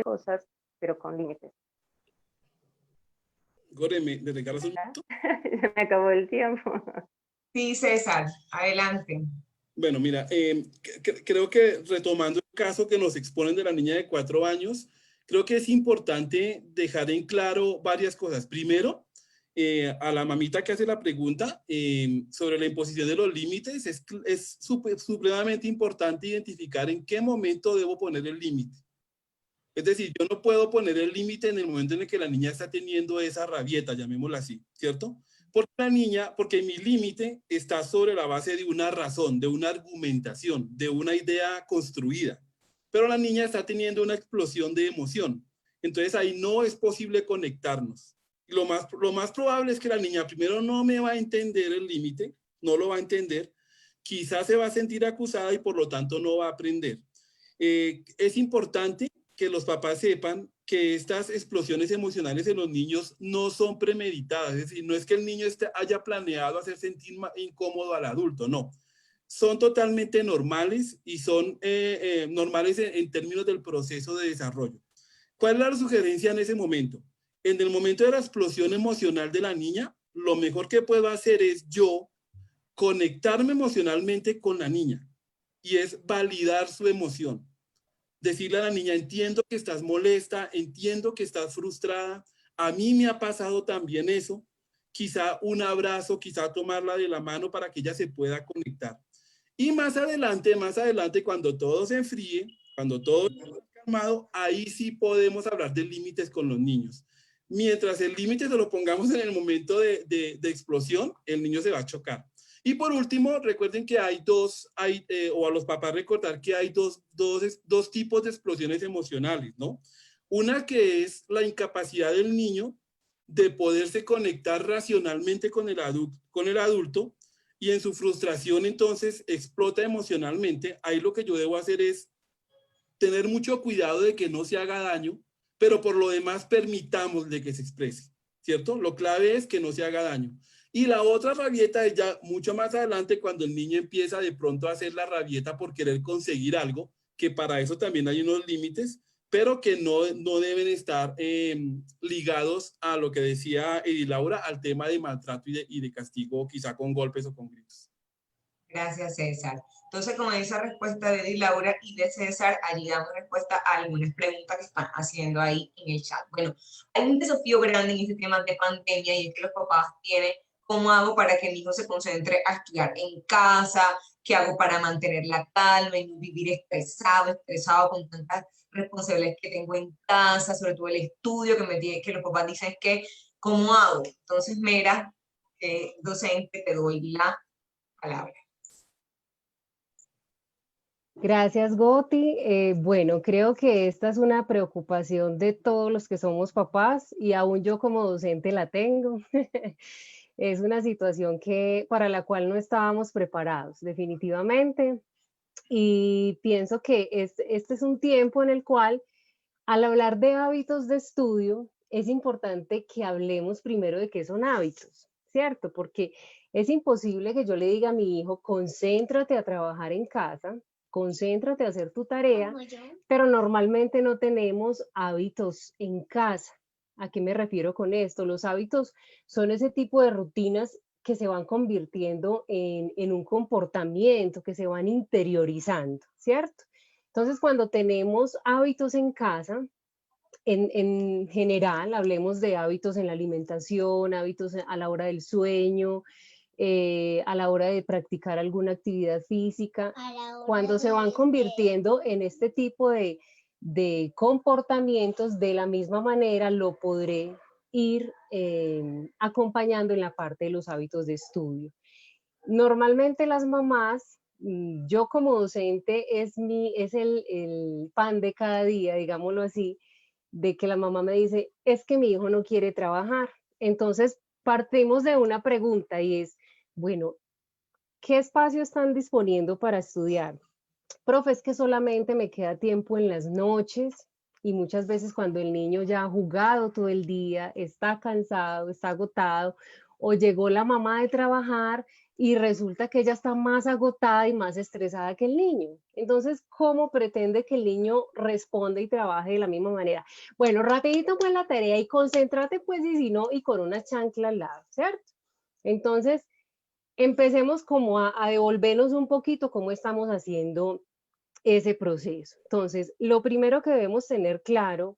S1: cosas, pero con límites.
S8: Gore, ¿me regalas un minuto?
S1: Se me acabó el tiempo.
S6: Sí, César, adelante.
S8: Bueno, mira, creo que retomando el caso que nos exponen de la niña de 4 años, creo que es importante dejar en claro varias cosas. Primero, a la mamita que hace la pregunta sobre la imposición de los límites, es supremamente importante identificar en qué momento debo poner el límite. Es decir, yo no puedo poner el límite en el momento en el que la niña está teniendo esa rabieta, llamémosla así, ¿cierto? Porque mi límite está sobre la base de una razón, de una argumentación, de una idea construida. Pero la niña está teniendo una explosión de emoción. Entonces ahí no es posible conectarnos. Lo más probable es que la niña primero no me va a entender el límite, no lo va a entender, quizás se va a sentir acusada y por lo tanto no va a aprender. Es importante que los papás sepan que estas explosiones emocionales en los niños no son premeditadas, es decir, no es que el niño haya planeado hacer sentir incómodo al adulto, no. Son totalmente normales y son normales en términos del proceso de desarrollo. ¿Cuál es la sugerencia en ese momento? En el momento de la explosión emocional de la niña, lo mejor que puedo hacer es yo conectarme emocionalmente con la niña y es validar su emoción. Decirle a la niña, entiendo que estás molesta, entiendo que estás frustrada, a mí me ha pasado también eso, quizá un abrazo, quizá tomarla de la mano para que ella se pueda conectar. Y más adelante, cuando todo se enfríe, cuando todo esté calmado, ahí sí podemos hablar de límites con los niños. Mientras el límite se lo pongamos en el momento de explosión, el niño se va a chocar. Y por último, recuerden que hay o a los papás recordar que hay dos tipos de explosiones emocionales, ¿no? Una que es la incapacidad del niño de poderse conectar racionalmente con el adulto y en su frustración entonces explota emocionalmente. Ahí lo que yo debo hacer es tener mucho cuidado de que no se haga daño, pero por lo demás permitámosle que se exprese, ¿cierto? Lo clave es que no se haga daño. Y la otra rabieta es ya mucho más adelante cuando el niño empieza de pronto a hacer la rabieta por querer conseguir algo, que para eso también hay unos límites, pero que no deben estar ligados a lo que decía Edilaura, al tema de maltrato y de castigo, quizá con golpes o con gritos.
S6: Gracias, César. Entonces, con esa respuesta de Edilaura y de César, allí damos respuesta a algunas preguntas que están haciendo ahí en el chat. Bueno, hay un desafío grande en este tema de pandemia y es que los papás tienen ¿cómo hago para que mi hijo se concentre a estudiar en casa? ¿Qué hago para mantener la calma y no vivir estresado con tantas responsabilidades que tengo en casa, sobre todo el estudio que los papás dicen que, ¿cómo hago? Entonces, Mera, docente, te doy la palabra.
S9: Gracias, Goti. Bueno, creo que esta es una preocupación de todos los que somos papás y aún yo como docente la tengo. Es una situación para la cual no estábamos preparados, definitivamente. Y pienso que este es un tiempo en el cual, al hablar de hábitos de estudio, es importante que hablemos primero de qué son hábitos, ¿cierto? Porque es imposible que yo le diga a mi hijo, concéntrate a trabajar en casa, concéntrate a hacer tu tarea, pero normalmente no tenemos hábitos en casa. ¿A qué me refiero con esto? Los hábitos son ese tipo de rutinas que se van convirtiendo en un comportamiento, que se van interiorizando, ¿cierto? Entonces, cuando tenemos hábitos en casa, en general, hablemos de hábitos en la alimentación, hábitos a la hora del sueño, a la hora de practicar alguna actividad física, cuando se van convirtiendo en este tipo de comportamientos, de la misma manera lo podré ir acompañando en la parte de los hábitos de estudio. Normalmente las mamás, yo como docente es el pan de cada día, digámoslo así, de que la mamá me dice, es que mi hijo no quiere trabajar. Entonces partimos de una pregunta y es, bueno, ¿qué espacio están disponiendo para estudiar? Profe, es que solamente me queda tiempo en las noches y muchas veces cuando el niño ya ha jugado todo el día, está cansado, está agotado, o llegó la mamá de trabajar y resulta que ella está más agotada y más estresada que el niño. Entonces, ¿cómo pretende que el niño responda y trabaje de la misma manera? Bueno, rapidito pues la tarea y concéntrate pues y si no, y con una chancla al lado, ¿cierto? Entonces, empecemos como a devolvernos un poquito cómo estamos haciendo ese proceso. Entonces, lo primero que debemos tener claro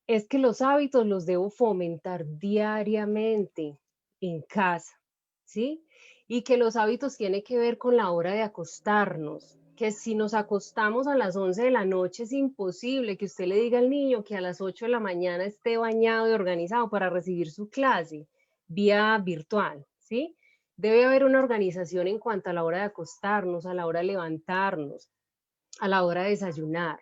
S9: es que los hábitos los debo fomentar diariamente en casa, ¿sí? Y que los hábitos tienen que ver con la hora de acostarnos, que si nos acostamos a las 11 de la noche es imposible que usted le diga al niño que a las 8 de la mañana esté bañado y organizado para recibir su clase vía virtual, ¿sí? Debe haber una organización en cuanto a la hora de acostarnos, a la hora de levantarnos, a la hora de desayunar.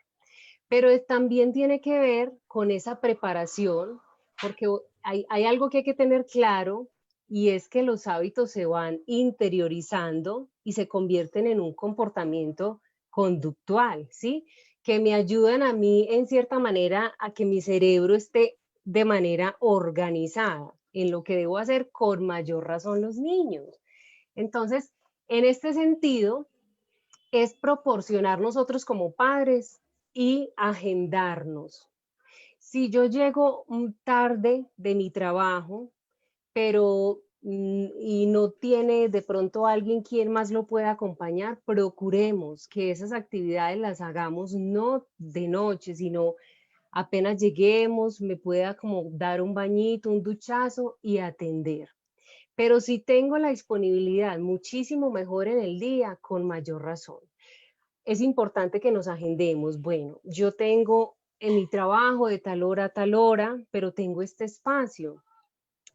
S9: pero también tiene que ver con esa preparación, porque hay algo que hay que tener claro, y es que los hábitos se van interiorizando y se convierten en un comportamiento conductual, ¿sí? Que me ayudan a mí, en cierta manera, a que mi cerebro esté de manera organizada en lo que debo hacer, con mayor razón los niños. Entonces, en este sentido, es proporcionar nosotros como padres y agendarnos. Si yo llego tarde de mi trabajo, pero y no tiene de pronto alguien quien más lo pueda acompañar, procuremos que esas actividades las hagamos no de noche, sino apenas lleguemos, me pueda como dar un bañito, un duchazo y atender. Pero si tengo la disponibilidad muchísimo mejor en el día, con mayor razón. Es importante que nos agendemos. Bueno, yo tengo en mi trabajo de tal hora a tal hora, pero tengo este espacio.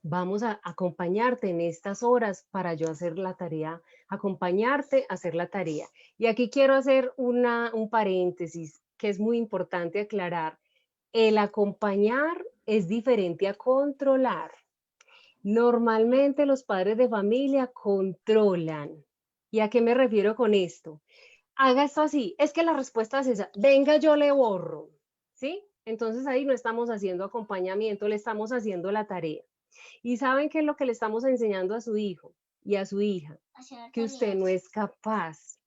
S9: Vamos a acompañarte en estas horas para yo hacer la tarea, acompañarte a hacer la tarea. Y aquí quiero hacer un paréntesis que es muy importante aclarar. El acompañar es diferente a controlar. Normalmente los padres de familia controlan. ¿Y a qué me refiero con esto? Haga esto así, es que la respuesta es esa, venga yo le borro, ¿sí? Entonces ahí no estamos haciendo acompañamiento, le estamos haciendo la tarea. ¿Y saben qué es lo que le estamos enseñando a su hijo y a su hija? Que usted no es capaz,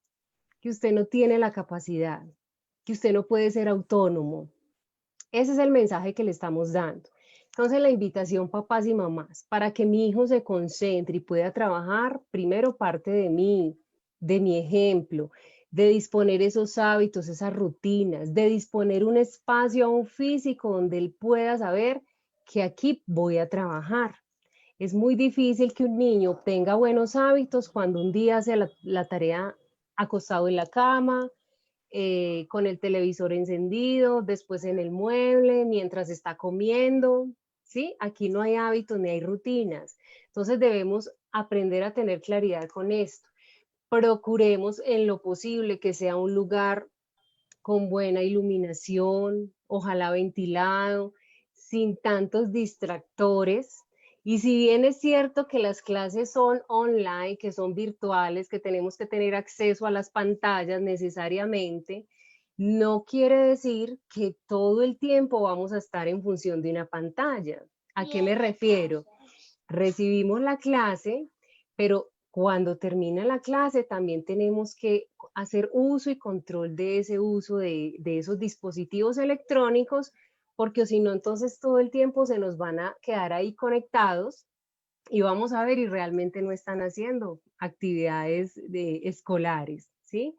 S9: que usted no tiene la capacidad, que usted no puede ser autónomo. Ese es el mensaje que le estamos dando. Entonces la invitación, papás y mamás, para que mi hijo se concentre y pueda trabajar, primero parte de mí, de mi ejemplo, de disponer esos hábitos, esas rutinas, de disponer un espacio aún físico donde él pueda saber que aquí voy a trabajar. Es muy difícil que un niño obtenga buenos hábitos cuando un día hace la tarea acostado en la cama, con el televisor encendido, después en el mueble, mientras está comiendo, ¿sí? Aquí no hay hábitos ni hay rutinas. Entonces debemos aprender a tener claridad con esto. Procuremos en lo posible que sea un lugar con buena iluminación, ojalá ventilado, sin tantos distractores. Y si bien es cierto que las clases son online, que son virtuales, que tenemos que tener acceso a las pantallas necesariamente, no quiere decir que todo el tiempo vamos a estar en función de una pantalla. ¿A qué me refiero? Recibimos la clase, pero cuando termina la clase también tenemos que hacer uso y control de ese uso de esos dispositivos electrónicos, porque si no, entonces todo el tiempo se nos van a quedar ahí conectados y vamos a ver y realmente no están haciendo actividades escolares, ¿sí?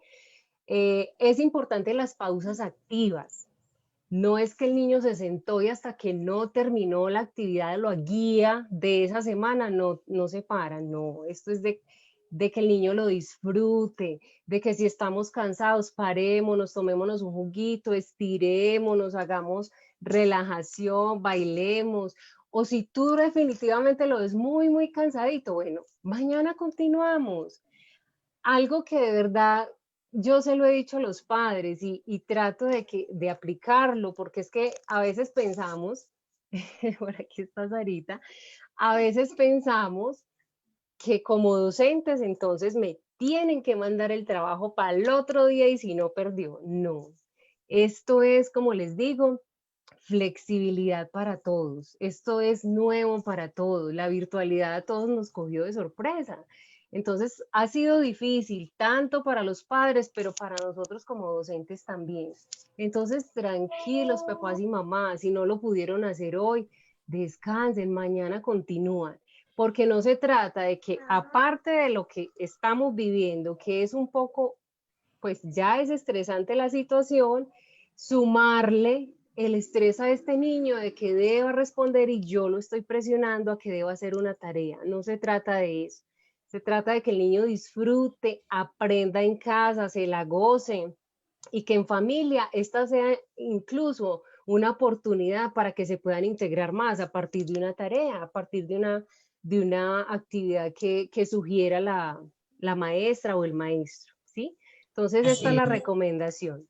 S9: Es importante las pausas activas. No es que el niño se sentó y hasta que no terminó la actividad, la guía de esa semana, no se para, no. Esto es de que el niño lo disfrute, de que si estamos cansados, parémonos, tomémonos un juguito, estirémonos, hagamos relajación, bailemos. O si tú definitivamente lo ves muy, muy cansadito, bueno, mañana continuamos. Algo que de verdad yo se lo he dicho a los padres y trato de aplicarlo, porque es que a veces pensamos, por aquí está Sarita, a veces pensamos que como docentes entonces me tienen que mandar el trabajo para el otro día y si no perdió. No, esto es, como les digo, flexibilidad para todos. Esto es nuevo para todos. La virtualidad a todos nos cogió de sorpresa. Entonces, ha sido difícil, tanto para los padres, pero para nosotros como docentes también. Entonces, tranquilos, papás y mamás, si no lo pudieron hacer hoy, descansen, mañana continúan. Porque no se trata de que, aparte de lo que estamos viviendo, que es un poco, pues ya es estresante la situación, sumarle el estrés a este niño de que deba responder y yo lo estoy presionando a que deba hacer una tarea. No se trata de eso. Se trata de que el niño disfrute, aprenda en casa, se la goce y que en familia esta sea incluso una oportunidad para que se puedan integrar más a partir de una tarea, a partir de una actividad que sugiera la maestra o el maestro, ¿sí? Entonces esta es la recomendación.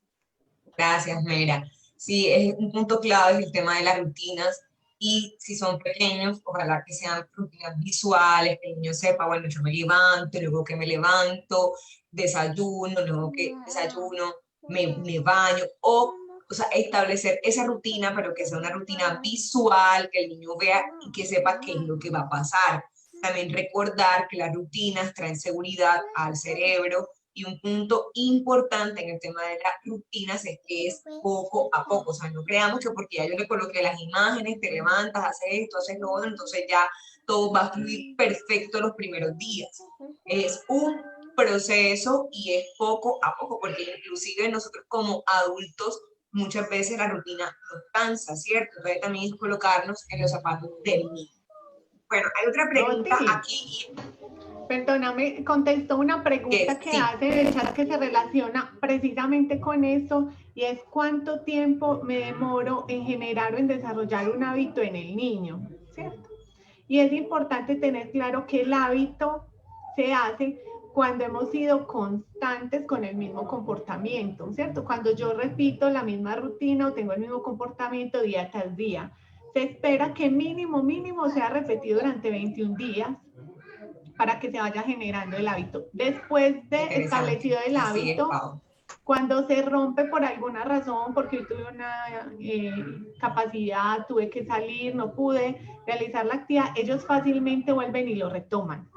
S6: Gracias, Mera. Sí, es un punto clave es el tema de las rutinas. Y si son pequeños, ojalá que sean rutinas visuales, que el niño sepa, bueno, yo me levanto, luego que me levanto, desayuno, luego que desayuno, me baño, o sea, establecer esa rutina, pero que sea una rutina visual, que el niño vea y que sepa qué es lo que va a pasar. También recordar que las rutinas traen seguridad al cerebro y un punto importante en el tema de las rutinas es que es poco a poco. O sea, no creamos que porque ya yo le coloqué las imágenes, te levantas, haces esto, haces lo otro, entonces ya todo va a fluir perfecto los primeros días. Es un proceso y es poco a poco, porque inclusive nosotros como adultos muchas veces la rutina nos cansa, ¿cierto? Entonces también es colocarnos en los zapatos del niño. Bueno, hay otra pregunta
S4: Rosy,
S6: aquí.
S4: perdóname, contestó una pregunta que
S6: Sí.
S4: hace en el chat que se relaciona precisamente con eso, y es ¿cuánto tiempo me demoro en generar o en desarrollar un hábito en el niño? ¿Cierto? Y es importante tener claro que el hábito se hace cuando hemos sido constantes con el mismo comportamiento, ¿cierto? Cuando yo repito la misma rutina o tengo el mismo comportamiento día tras día. Se espera que mínimo sea repetido durante 21 días para que se vaya generando el hábito. Después de establecido el hábito, cuando se rompe por alguna razón, porque hoy tuve una capacidad, tuve que salir, no pude realizar la actividad, ellos fácilmente vuelven y lo retoman,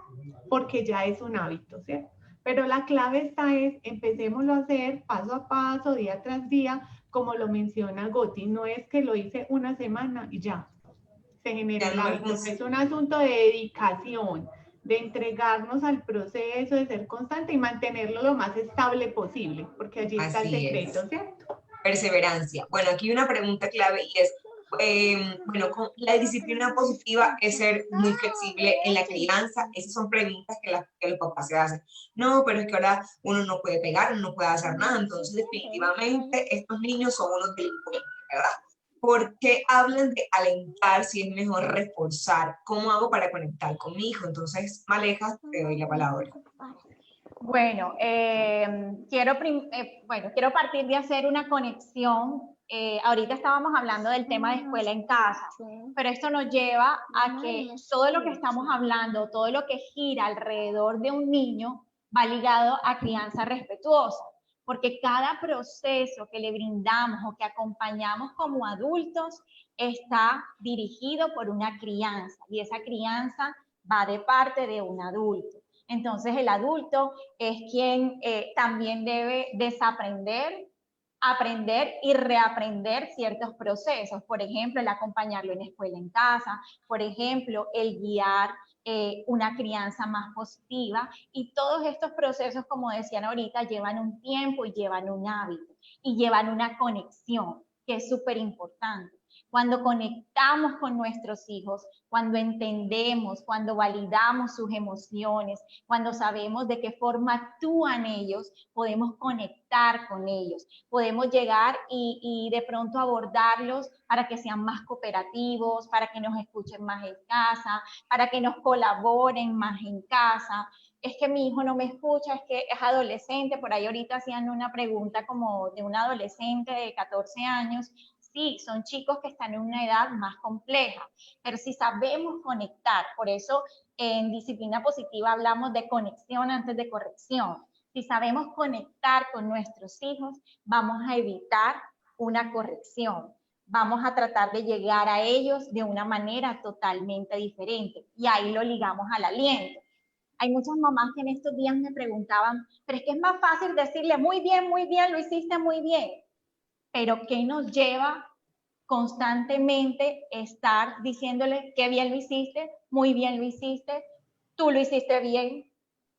S4: porque ya es un hábito, ¿cierto? Pero la clave empecémoslo a hacer paso a paso, día tras día, como lo menciona Goti, no es que lo hice una semana y ya, se genera el hábito, es un asunto de dedicación, de entregarnos al proceso, de ser constante y mantenerlo lo más estable posible, porque allí está el secreto, ¿cierto?
S6: Perseverancia. Bueno, aquí hay una pregunta clave y es, bueno, la disciplina positiva es ser muy flexible en la crianza. Esas son preguntas que los papás se hacen. No, pero es que ahora uno no puede pegar, uno no puede hacer nada. Entonces, definitivamente, estos niños son unos delincuentes, ¿verdad? ¿Por qué hablan de alentar si es mejor reforzar? ¿Cómo hago para conectar con mi hijo? Entonces, Maleja, te doy la palabra.
S3: Bueno, quiero partir de hacer una conexión. Ahorita estábamos hablando del tema de escuela en casa, pero esto nos lleva a que todo lo que estamos hablando, todo lo que gira alrededor de un niño va ligado a crianza respetuosa, porque cada proceso que le brindamos o que acompañamos como adultos está dirigido por una crianza y esa crianza va de parte de un adulto. Entonces el adulto es quien también debe desaprender, aprender y reaprender ciertos procesos. Por ejemplo, el acompañarlo en escuela en casa, por ejemplo, el guiar una crianza más positiva, y todos estos procesos, como decían ahorita, llevan un tiempo y llevan un hábito y llevan una conexión, que es súper importante. Cuando conectamos con nuestros hijos, cuando entendemos, cuando validamos sus emociones, cuando sabemos de qué forma actúan ellos, podemos conectar con ellos, podemos llegar y de pronto abordarlos para que sean más cooperativos, para que nos escuchen más en casa, para que nos colaboren más en casa. Es que mi hijo no me escucha, es que es adolescente. Por ahí ahorita hacían una pregunta como de un adolescente de 14 años. Sí, son chicos que están en una edad más compleja, pero si sabemos conectar, por eso en disciplina positiva hablamos de conexión antes de corrección. Si sabemos conectar con nuestros hijos, vamos a evitar una corrección. Vamos a tratar de llegar a ellos de una manera totalmente diferente, y ahí lo ligamos al aliento. Hay muchas mamás que en estos días me preguntaban, pero es que es más fácil decirle muy bien, lo hiciste muy bien. Pero ¿qué nos lleva constantemente estar diciéndole qué bien lo hiciste, muy bien lo hiciste, tú lo hiciste bien?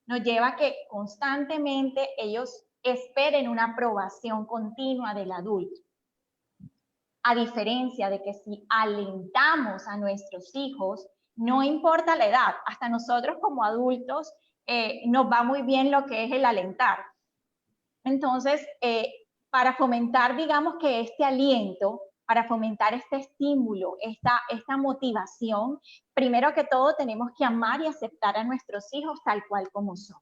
S3: Nos lleva a que constantemente ellos esperen una aprobación continua del adulto. A diferencia de que si alentamos a nuestros hijos, no importa la edad, hasta nosotros como adultos nos va muy bien lo que es el alentar. Entonces, para fomentar, digamos que este aliento, para fomentar este estímulo, esta motivación, primero que todo tenemos que amar y aceptar a nuestros hijos tal cual como son.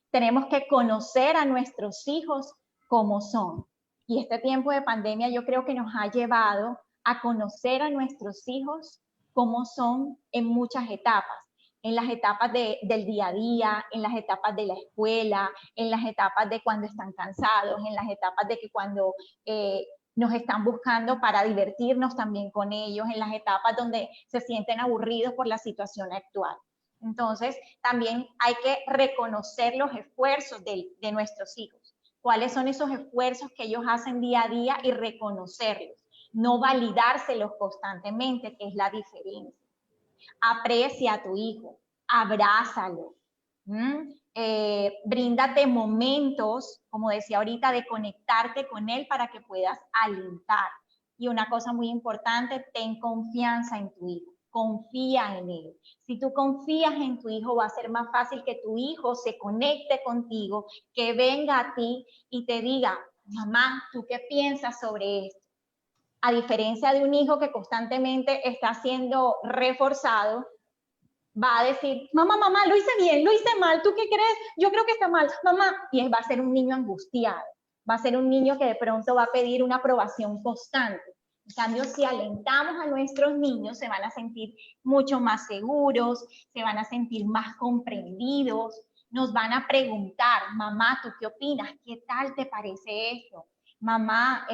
S3: Tenemos que conocer a nuestros hijos como son. Y este tiempo de pandemia yo creo que nos ha llevado a conocer a nuestros hijos cómo son en muchas etapas. En las etapas del día a día, en las etapas de la escuela, en las etapas de cuando están cansados, en las etapas de que cuando nos están buscando para divertirnos también con ellos, en las etapas donde se sienten aburridos por la situación actual. Entonces, también hay que reconocer los esfuerzos de nuestros hijos. ¿Cuáles son esos esfuerzos que ellos hacen día a día y reconocerlos? No validárselos constantemente, que es la diferencia. Aprecia a tu hijo, abrázalo, bríndate momentos, como decía ahorita, de conectarte con él para que puedas alentar. Y una cosa muy importante, ten confianza en tu hijo, confía en él. Si tú confías en tu hijo, va a ser más fácil que tu hijo se conecte contigo, que venga a ti y te diga, mamá, ¿tú qué piensas sobre esto? A diferencia de un hijo que constantemente está siendo reforzado, va a decir, mamá, lo hice bien, lo hice mal, ¿tú qué crees? Yo creo que está mal, mamá. Y va a ser un niño angustiado, va a ser un niño que de pronto va a pedir una aprobación constante. En cambio, si alentamos a nuestros niños, se van a sentir mucho más seguros, se van a sentir más comprendidos, nos van a preguntar, mamá, ¿tú qué opinas? ¿Qué tal te parece esto? Mamá,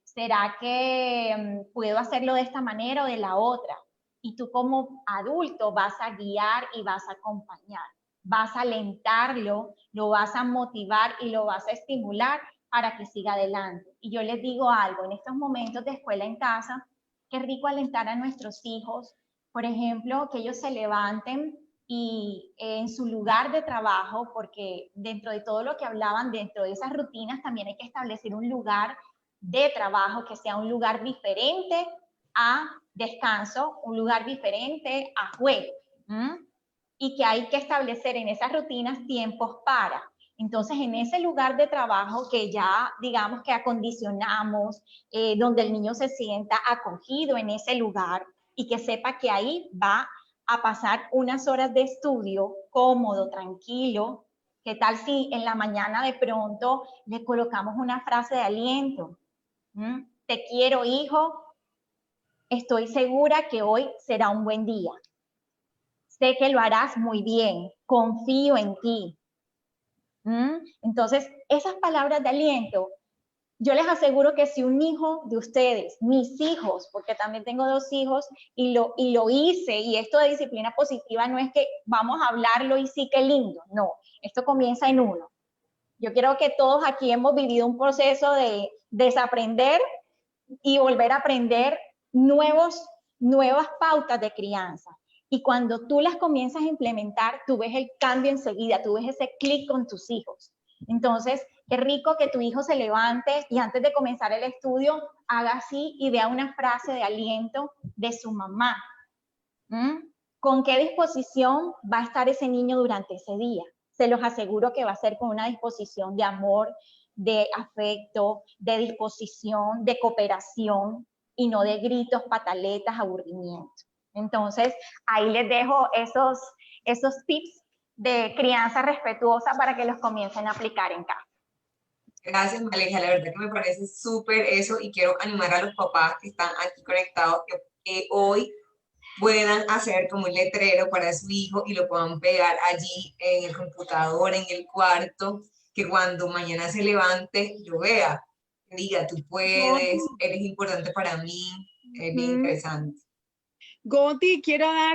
S3: ¿será que puedo hacerlo de esta manera o de la otra? Y tú como adulto vas a guiar y vas a acompañar, vas a alentarlo, lo vas a motivar y lo vas a estimular para que siga adelante. Y yo les digo algo, en estos momentos de escuela en casa, qué rico alentar a nuestros hijos, por ejemplo, que ellos se levanten y en su lugar de trabajo, porque dentro de todo lo que hablaban, dentro de esas rutinas también hay que establecer un lugar de trabajo que sea un lugar diferente a descanso, un lugar diferente a juego, y que hay que establecer en esas rutinas tiempos para. Entonces, en ese lugar de trabajo que ya, digamos que acondicionamos, donde el niño se sienta acogido en ese lugar y que sepa que ahí va a pasar unas horas de estudio cómodo, tranquilo. ¿Qué tal si en la mañana de pronto le colocamos una frase de aliento? Te quiero, hijo. Estoy segura que hoy será un buen día. Sé que lo harás muy bien. Confío en ti. Entonces, esas palabras de aliento, yo les aseguro que si un hijo de ustedes, mis hijos, porque también tengo 2 hijos, y lo hice, y esto de disciplina positiva no es que vamos a hablarlo y sí, qué lindo, no, esto comienza en uno. Yo creo que todos aquí hemos vivido un proceso de desaprender y volver a aprender nuevas pautas de crianza. Y cuando tú las comienzas a implementar, tú ves el cambio enseguida, tú ves ese clic con tus hijos. Entonces, qué rico que tu hijo se levante y antes de comenzar el estudio, haga así y vea una frase de aliento de su mamá. ¿Con qué disposición va a estar ese niño durante ese día? Se los aseguro que va a ser con una disposición de amor, de afecto, de disposición, de cooperación y no de gritos, pataletas, aburrimiento. Entonces, ahí les dejo esos tips de crianza respetuosa para que los comiencen a aplicar en casa.
S6: Gracias, Maleja. La verdad que me parece súper eso y quiero animar a los papás que están aquí conectados que hoy puedan hacer como un letrero para su hijo y lo puedan pegar allí en el computador, en el cuarto, que cuando mañana se levante yo vea, que diga, tú puedes, eres importante para mí, es bien interesante.
S5: Goti,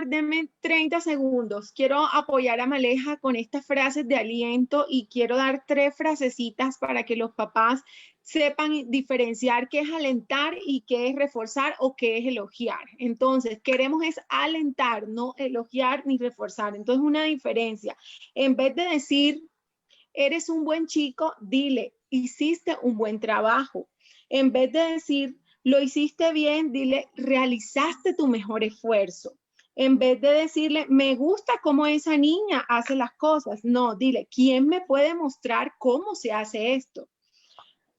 S5: deme 30 segundos. Quiero apoyar a Maleja con estas frases de aliento y quiero dar 3 frasecitas para que los papás sepan diferenciar qué es alentar y qué es reforzar o qué es elogiar. Entonces, queremos es alentar, no elogiar ni reforzar. Entonces, una diferencia. En vez de decir, eres un buen chico, dile, hiciste un buen trabajo. En vez de decir, lo hiciste bien, dile, realizaste tu mejor esfuerzo. En vez de decirle, me gusta cómo esa niña hace las cosas, no, dile, ¿quién me puede mostrar cómo se hace esto?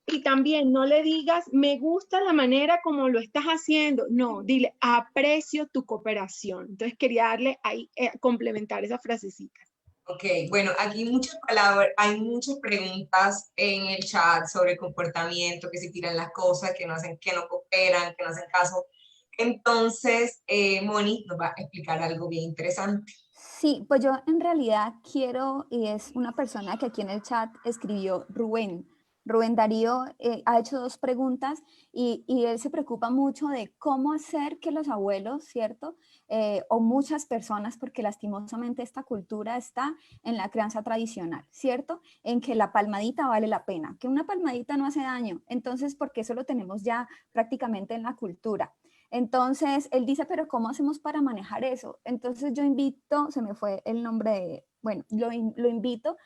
S5: Y también no le digas, me gusta la manera como lo estás haciendo. No, dile, aprecio tu cooperación. Entonces quería darle ahí, complementar esa frasecita.
S6: Ok, bueno, aquí muchas palabras, hay muchas preguntas en el chat sobre comportamiento, que si tiran las cosas, que no hacen, que no cooperan, que no hacen caso. Entonces, Moni nos va a explicar algo bien interesante.
S2: Sí, pues yo en realidad quiero, y es una persona que aquí en el chat escribió Rubén. Rubén Darío ha hecho 2 preguntas y él se preocupa mucho de cómo hacer que los abuelos, ¿cierto? O muchas personas, porque lastimosamente esta cultura está en la crianza tradicional, ¿cierto? En que la palmadita vale la pena, que una palmadita no hace daño. Entonces, porque eso lo tenemos ya prácticamente en la cultura. Entonces, él dice, pero ¿cómo hacemos para manejar eso? Entonces yo invito, se me fue el nombre, bueno, lo invito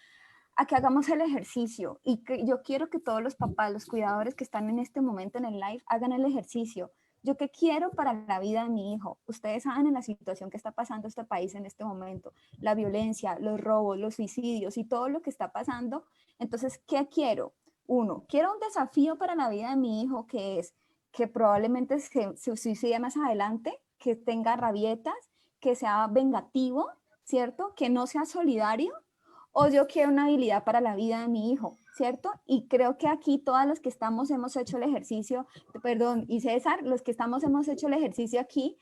S2: a que hagamos el ejercicio y que yo quiero que todos los papás, los cuidadores que están en este momento en el live, hagan el ejercicio. ¿Yo qué quiero para la vida de mi hijo? Ustedes saben en la situación que está pasando este país en este momento, la violencia, los robos, los suicidios y todo lo que está pasando. Entonces, ¿qué quiero? Uno, quiero un desafío para la vida de mi hijo que es que probablemente se suicide más adelante, que tenga rabietas, que sea vengativo, ¿cierto? Que no sea solidario, o yo quiero una habilidad para la vida de mi hijo, ¿cierto? Y creo que aquí todas los que estamos hemos hecho el ejercicio, perdón, y César, los que estamos hemos hecho el ejercicio aquí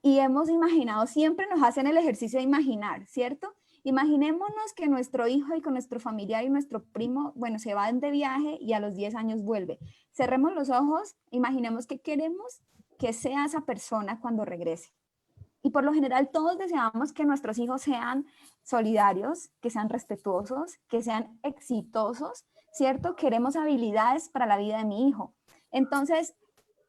S2: y hemos imaginado, siempre nos hacen el ejercicio de imaginar, ¿cierto? Imaginémonos que nuestro hijo y con nuestro familiar y nuestro primo, bueno, se van de viaje y a los 10 años vuelve. Cerremos los ojos, imaginemos que queremos que sea esa persona cuando regrese. Y por lo general todos deseamos que nuestros hijos sean solidarios, que sean respetuosos, que sean exitosos, ¿cierto? Queremos habilidades para la vida de mi hijo. Entonces,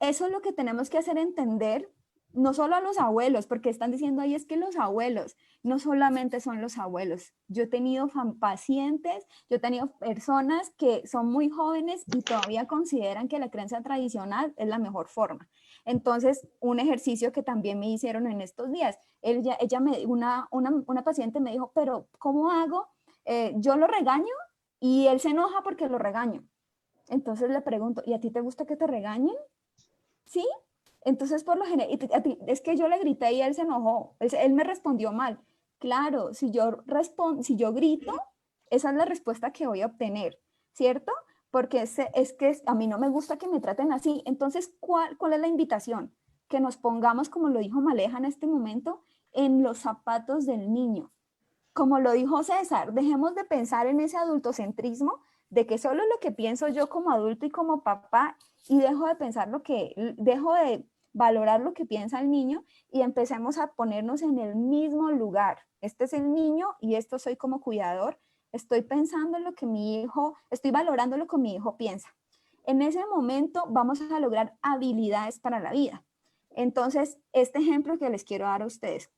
S2: eso es lo que tenemos que hacer entender, no solo a los abuelos, porque están diciendo ahí es que los abuelos, no solamente son los abuelos. Yo he tenido pacientes, yo he tenido personas que son muy jóvenes y todavía consideran que la crianza tradicional es la mejor forma. Entonces, un ejercicio que también me hicieron en estos días, una paciente me dijo, pero ¿cómo hago? Yo lo regaño y él se enoja porque lo regaño. Entonces le pregunto, ¿y a ti te gusta que te regañen? ¿Sí? Entonces, por lo general, es que yo le grité y él se enojó, él me respondió mal. Claro, si yo grito, esa es la respuesta que voy a obtener, ¿cierto? Porque es que a mí no me gusta que me traten así. Entonces, ¿cuál es la invitación? Que nos pongamos, como lo dijo Maleja en este momento, en los zapatos del niño. Como lo dijo César, dejemos de pensar en ese adultocentrismo, de que solo lo que pienso yo como adulto y como papá, y dejo de valorar lo que piensa el niño y empecemos a ponernos en el mismo lugar. Este es el niño y esto soy como cuidador. Estoy pensando en lo que estoy valorando lo que mi hijo piensa. En ese momento vamos a lograr habilidades para la vida. Entonces, este ejemplo que les quiero dar a ustedes.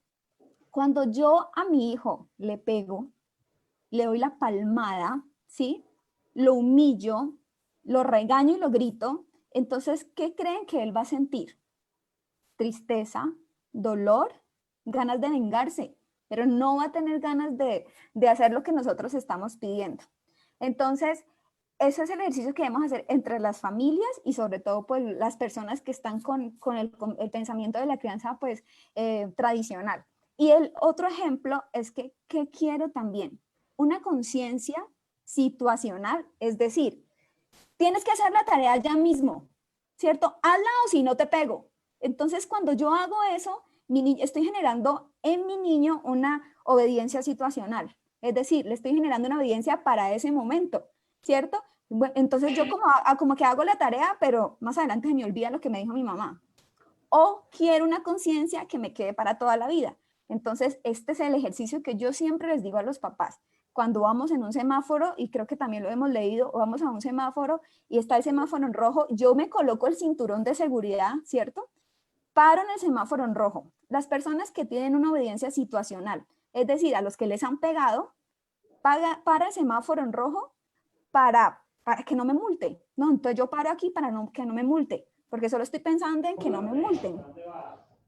S2: Cuando yo a mi hijo le pego, le doy la palmada, ¿sí? Lo humillo, lo regaño y lo grito, entonces, ¿qué creen que él va a sentir? Tristeza, dolor, ganas de vengarse, pero no va a tener ganas de hacer lo que nosotros estamos pidiendo. Entonces, ese es el ejercicio que debemos hacer entre las familias y sobre todo pues, las personas que están con el pensamiento de la crianza pues, tradicional. Y el otro ejemplo es que, ¿qué quiero también? Una conciencia situacional, es decir, tienes que hacer la tarea ya mismo, ¿cierto? Hazla o si no te pego. Entonces, cuando yo hago eso, estoy generando en mi niño una obediencia situacional. Es decir, le estoy generando una obediencia para ese momento, ¿cierto? Bueno, entonces yo como que hago la tarea, pero más adelante se me olvida lo que me dijo mi mamá. O quiero una conciencia que me quede para toda la vida. Entonces, este es el ejercicio que yo siempre les digo a los papás. Cuando vamos en un semáforo, y creo que también lo hemos leído, vamos a un semáforo y está el semáforo en rojo, yo me coloco el cinturón de seguridad, ¿cierto? Paro en el semáforo en rojo. Las personas que tienen una obediencia situacional, es decir, a los que les han pegado, para el semáforo en rojo para que no me multe. No, entonces yo paro aquí para que no me multe, porque solo estoy pensando en que no me multen.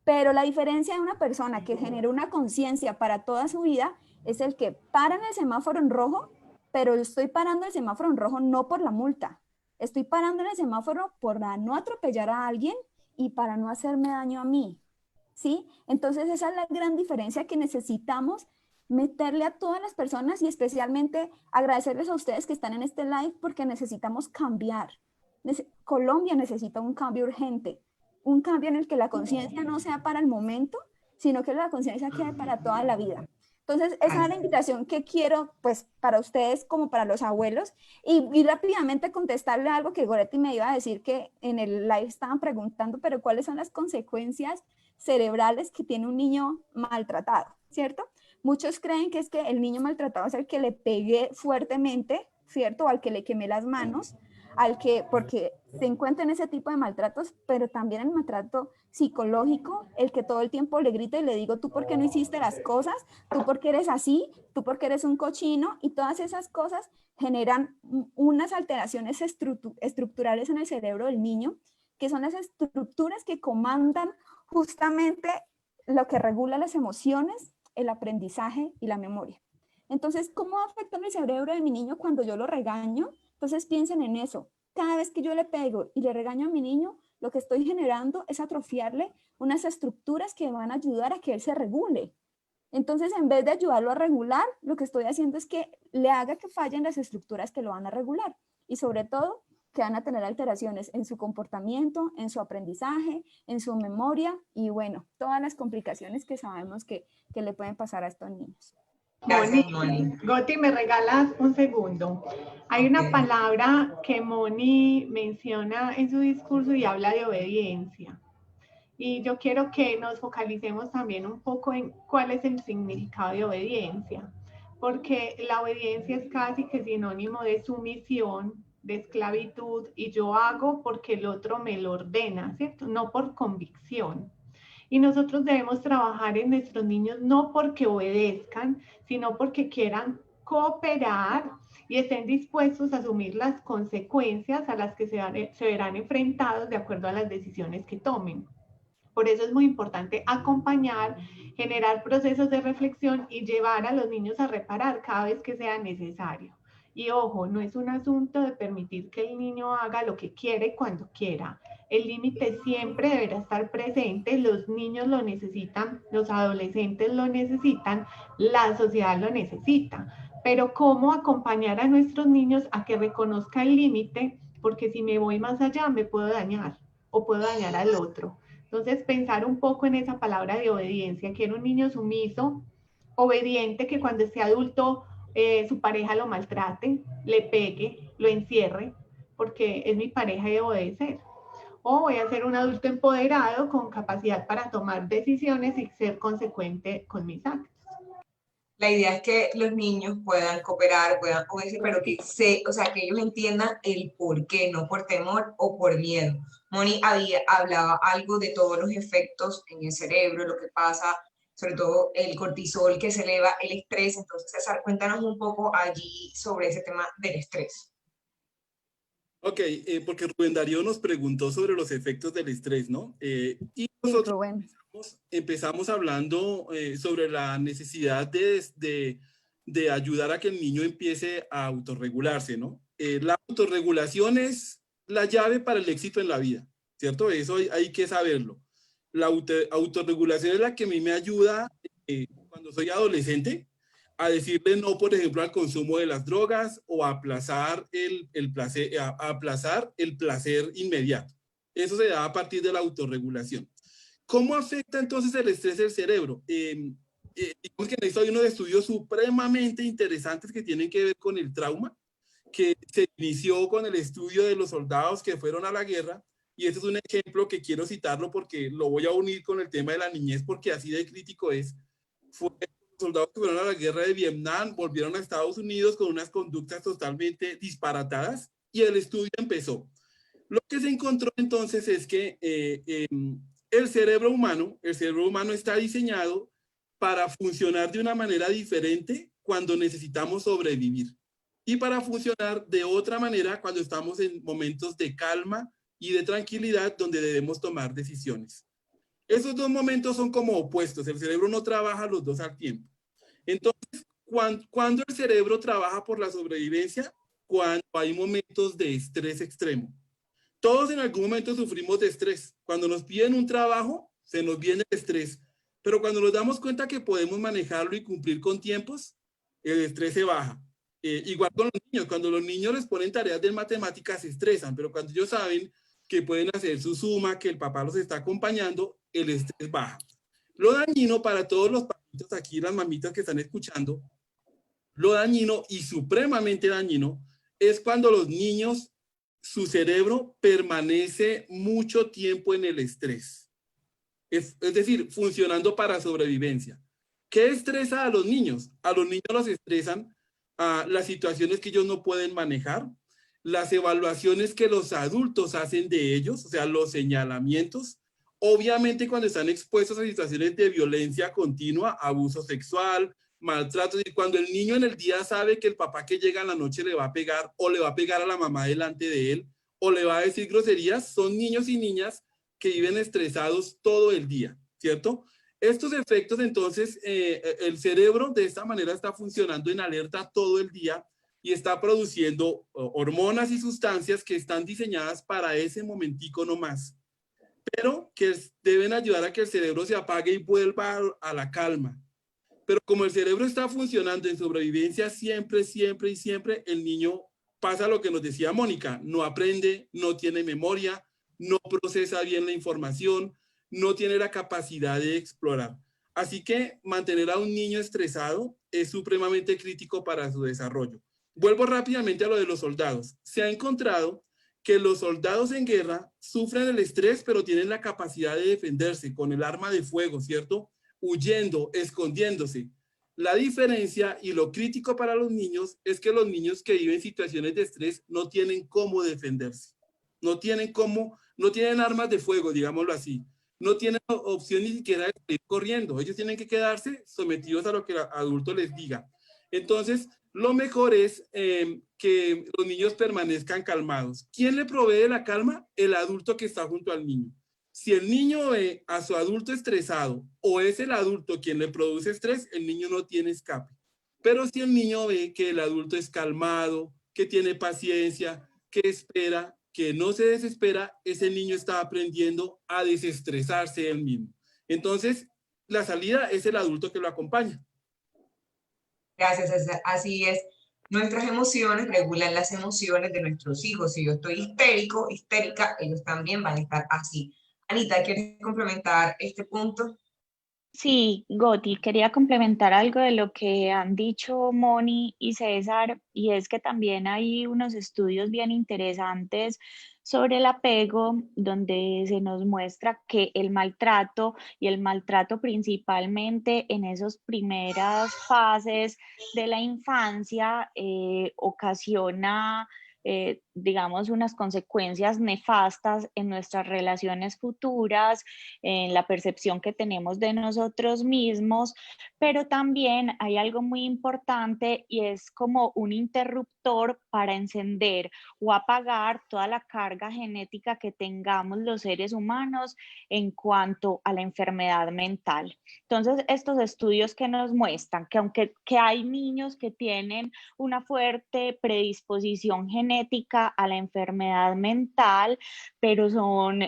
S2: Pero la diferencia de una persona que genera una conciencia para toda su vida es el que para en el semáforo en rojo, pero estoy parando el semáforo en rojo no por la multa. Estoy parando en el semáforo para no atropellar a alguien y para no hacerme daño a mí. ¿Sí? Entonces esa es la gran diferencia que necesitamos meterle a todas las personas y especialmente agradecerles a ustedes que están en este live porque necesitamos cambiar. Colombia necesita un cambio urgente, un cambio en el que la conciencia no sea para el momento, sino que la conciencia quede para toda la vida. Entonces, esa es la invitación que quiero, pues, para ustedes como para los abuelos. Y rápidamente contestarle algo que Goretti me iba a decir, que en el live estaban preguntando, pero ¿cuáles son las consecuencias cerebrales que tiene un niño maltratado? ¿Cierto? Muchos creen que es que el niño maltratado es el que le pegué fuertemente, ¿cierto? O al que le quemé las manos, porque se encuentra en ese tipo de maltratos, pero también el maltrato psicológico, el que todo el tiempo le grito y le digo, tú por qué no hiciste las cosas, tú por qué eres así, tú por qué eres un cochino, y todas esas cosas generan unas alteraciones estructurales en el cerebro del niño, que son las estructuras que comandan justamente lo que regula las emociones, el aprendizaje y la memoria. Entonces, ¿cómo afecta el cerebro de mi niño cuando yo lo regaño? Entonces piensen en eso. Cada vez que yo le pego y le regaño a mi niño, lo que estoy generando es atrofiarle unas estructuras que van a ayudar a que él se regule. Entonces, en vez de ayudarlo a regular, lo que estoy haciendo es que le haga que fallen las estructuras que lo van a regular. Y sobre todo, que van a tener alteraciones en su comportamiento, en su aprendizaje, en su memoria y bueno, todas las complicaciones que sabemos que le pueden pasar a estos niños.
S4: Moni, Goti, ¿me regalas un segundo? Hay una palabra que Moni menciona en su discurso y habla de obediencia. Y yo quiero que nos focalicemos también un poco en cuál es el significado de obediencia, porque la obediencia es casi que sinónimo de sumisión, de esclavitud, y yo hago porque el otro me lo ordena, ¿cierto? No por convicción. Y nosotros debemos trabajar en nuestros niños no porque obedezcan, sino porque quieran cooperar y estén dispuestos a asumir las consecuencias a las que se verán enfrentados de acuerdo a las decisiones que tomen. Por eso es muy importante acompañar, generar procesos de reflexión y llevar a los niños a reparar cada vez que sea necesario. Y ojo, no es un asunto de permitir que el niño haga lo que quiere cuando quiera. El límite siempre deberá estar presente, los niños lo necesitan, los adolescentes lo necesitan, la sociedad lo necesita. Pero ¿cómo acompañar a nuestros niños a que reconozca el límite? Porque si me voy más allá me puedo dañar o puedo dañar al otro. Entonces, pensar un poco en esa palabra de obediencia. Quiero un niño sumiso, obediente, que cuando esté adulto su pareja lo maltrate, le pegue, lo encierre, porque es mi pareja y debo obedecer. O voy a ser un adulto empoderado con capacidad para tomar decisiones y ser consecuente con mis actos.
S6: La idea es que los niños puedan cooperar, puedan obedecer, pero que que ellos entiendan el por qué, no por temor o por miedo. Moni hablaba algo de todos los efectos en el cerebro, lo que pasa, sobre todo el cortisol que se eleva, el estrés. Entonces, César, cuéntanos un poco allí sobre ese tema del estrés.
S8: Ok, porque Rubén Darío nos preguntó sobre los efectos del estrés, ¿no? Y nosotros empezamos hablando sobre la necesidad de ayudar a que el niño empiece a autorregularse, ¿no? La autorregulación es la llave para el éxito en la vida, ¿cierto? Eso hay que saberlo. La autorregulación es la que a mí me ayuda cuando soy adolescente a decirle no, por ejemplo, al consumo de las drogas o a aplazar el placer inmediato. Eso se da a partir de la autorregulación. ¿Cómo afecta entonces el estrés del cerebro? Digamos que en esto hay unos estudios supremamente interesantes que tienen que ver con el trauma, que se inició con el estudio de los soldados que fueron a la guerra, y este es un ejemplo que quiero citarlo porque lo voy a unir con el tema de la niñez, porque así de crítico es. Fue soldados que fueron a la guerra de Vietnam, volvieron a Estados Unidos con unas conductas totalmente disparatadas y el estudio empezó. Lo que se encontró entonces es que el cerebro humano está diseñado para funcionar de una manera diferente cuando necesitamos sobrevivir y para funcionar de otra manera cuando estamos en momentos de calma y de tranquilidad donde debemos tomar decisiones. Esos dos momentos son como opuestos. El cerebro no trabaja los dos al tiempo. Entonces, cuando el cerebro trabaja por la sobrevivencia, cuando hay momentos de estrés extremo. Todos en algún momento sufrimos de estrés. Cuando nos piden un trabajo, se nos viene el estrés. Pero cuando nos damos cuenta que podemos manejarlo y cumplir con tiempos, el estrés se baja. Igual con los niños, cuando los niños les ponen tareas de matemáticas se estresan, pero cuando ellos saben que pueden hacer su suma, que el papá los está acompañando, el estrés baja. Lo dañino para todos los papitos aquí, las mamitas que están escuchando, lo dañino y supremamente dañino es cuando los niños, su cerebro permanece mucho tiempo en el estrés. Es decir, funcionando para sobrevivencia. ¿Qué estresa a los niños? A los niños los estresan las situaciones que ellos no pueden manejar, las evaluaciones que los adultos hacen de ellos, o sea, los señalamientos. Obviamente cuando están expuestos a situaciones de violencia continua, abuso sexual, maltrato, y cuando el niño en el día sabe que el papá que llega en la noche le va a pegar o le va a pegar a la mamá delante de él o le va a decir groserías, son niños y niñas que viven estresados todo el día, ¿cierto? Estos efectos, entonces, el cerebro de esta manera está funcionando en alerta todo el día y está produciendo hormonas y sustancias que están diseñadas para ese momentico nomás, pero que deben ayudar a que el cerebro se apague y vuelva a la calma. Pero como el cerebro está funcionando en sobrevivencia siempre, siempre y siempre, el niño pasa lo que nos decía Mónica, no aprende, no tiene memoria, no procesa bien la información, no tiene la capacidad de explorar. Así que mantener a un niño estresado es supremamente crítico para su desarrollo. Vuelvo rápidamente a lo de los soldados. Se ha encontrado que los soldados en guerra sufren el estrés, pero tienen la capacidad de defenderse con el arma de fuego, ¿cierto? Huyendo, escondiéndose. La diferencia y lo crítico para los niños es que los niños que viven situaciones de estrés no tienen cómo defenderse. No tienen armas de fuego, digámoslo así. No tienen opción ni siquiera de salir corriendo. Ellos tienen que quedarse sometidos a lo que el adulto les diga. Entonces, lo mejor es que los niños permanezcan calmados. ¿Quién le provee la calma? El adulto que está junto al niño. Si el niño ve a su adulto estresado o es el adulto quien le produce estrés, el niño no tiene escape. Pero si el niño ve que el adulto es calmado, que tiene paciencia, que espera, que no se desespera, ese niño está aprendiendo a desestresarse él mismo. Entonces, la salida es el adulto que lo acompaña.
S6: Gracias, así es. Nuestras emociones regulan las emociones de nuestros hijos. Si yo estoy histérico, histérica, ellos también van a estar así. Anita, ¿quieres complementar este punto?
S7: Sí, Goti, quería complementar algo de lo que han dicho Moni y César, y es que también hay unos estudios bien interesantes sobre el apego, donde se nos muestra que el maltrato y el maltrato principalmente en esas primeras fases de la infancia ocasiona digamos, unas consecuencias nefastas en nuestras relaciones futuras, en la percepción que tenemos de nosotros mismos, pero también hay algo muy importante y es como un interruptor para encender o apagar toda la carga genética que tengamos los seres humanos en cuanto a la enfermedad mental. Entonces, estos estudios que nos muestran que hay niños que tienen una fuerte predisposición genética a la enfermedad mental, pero son,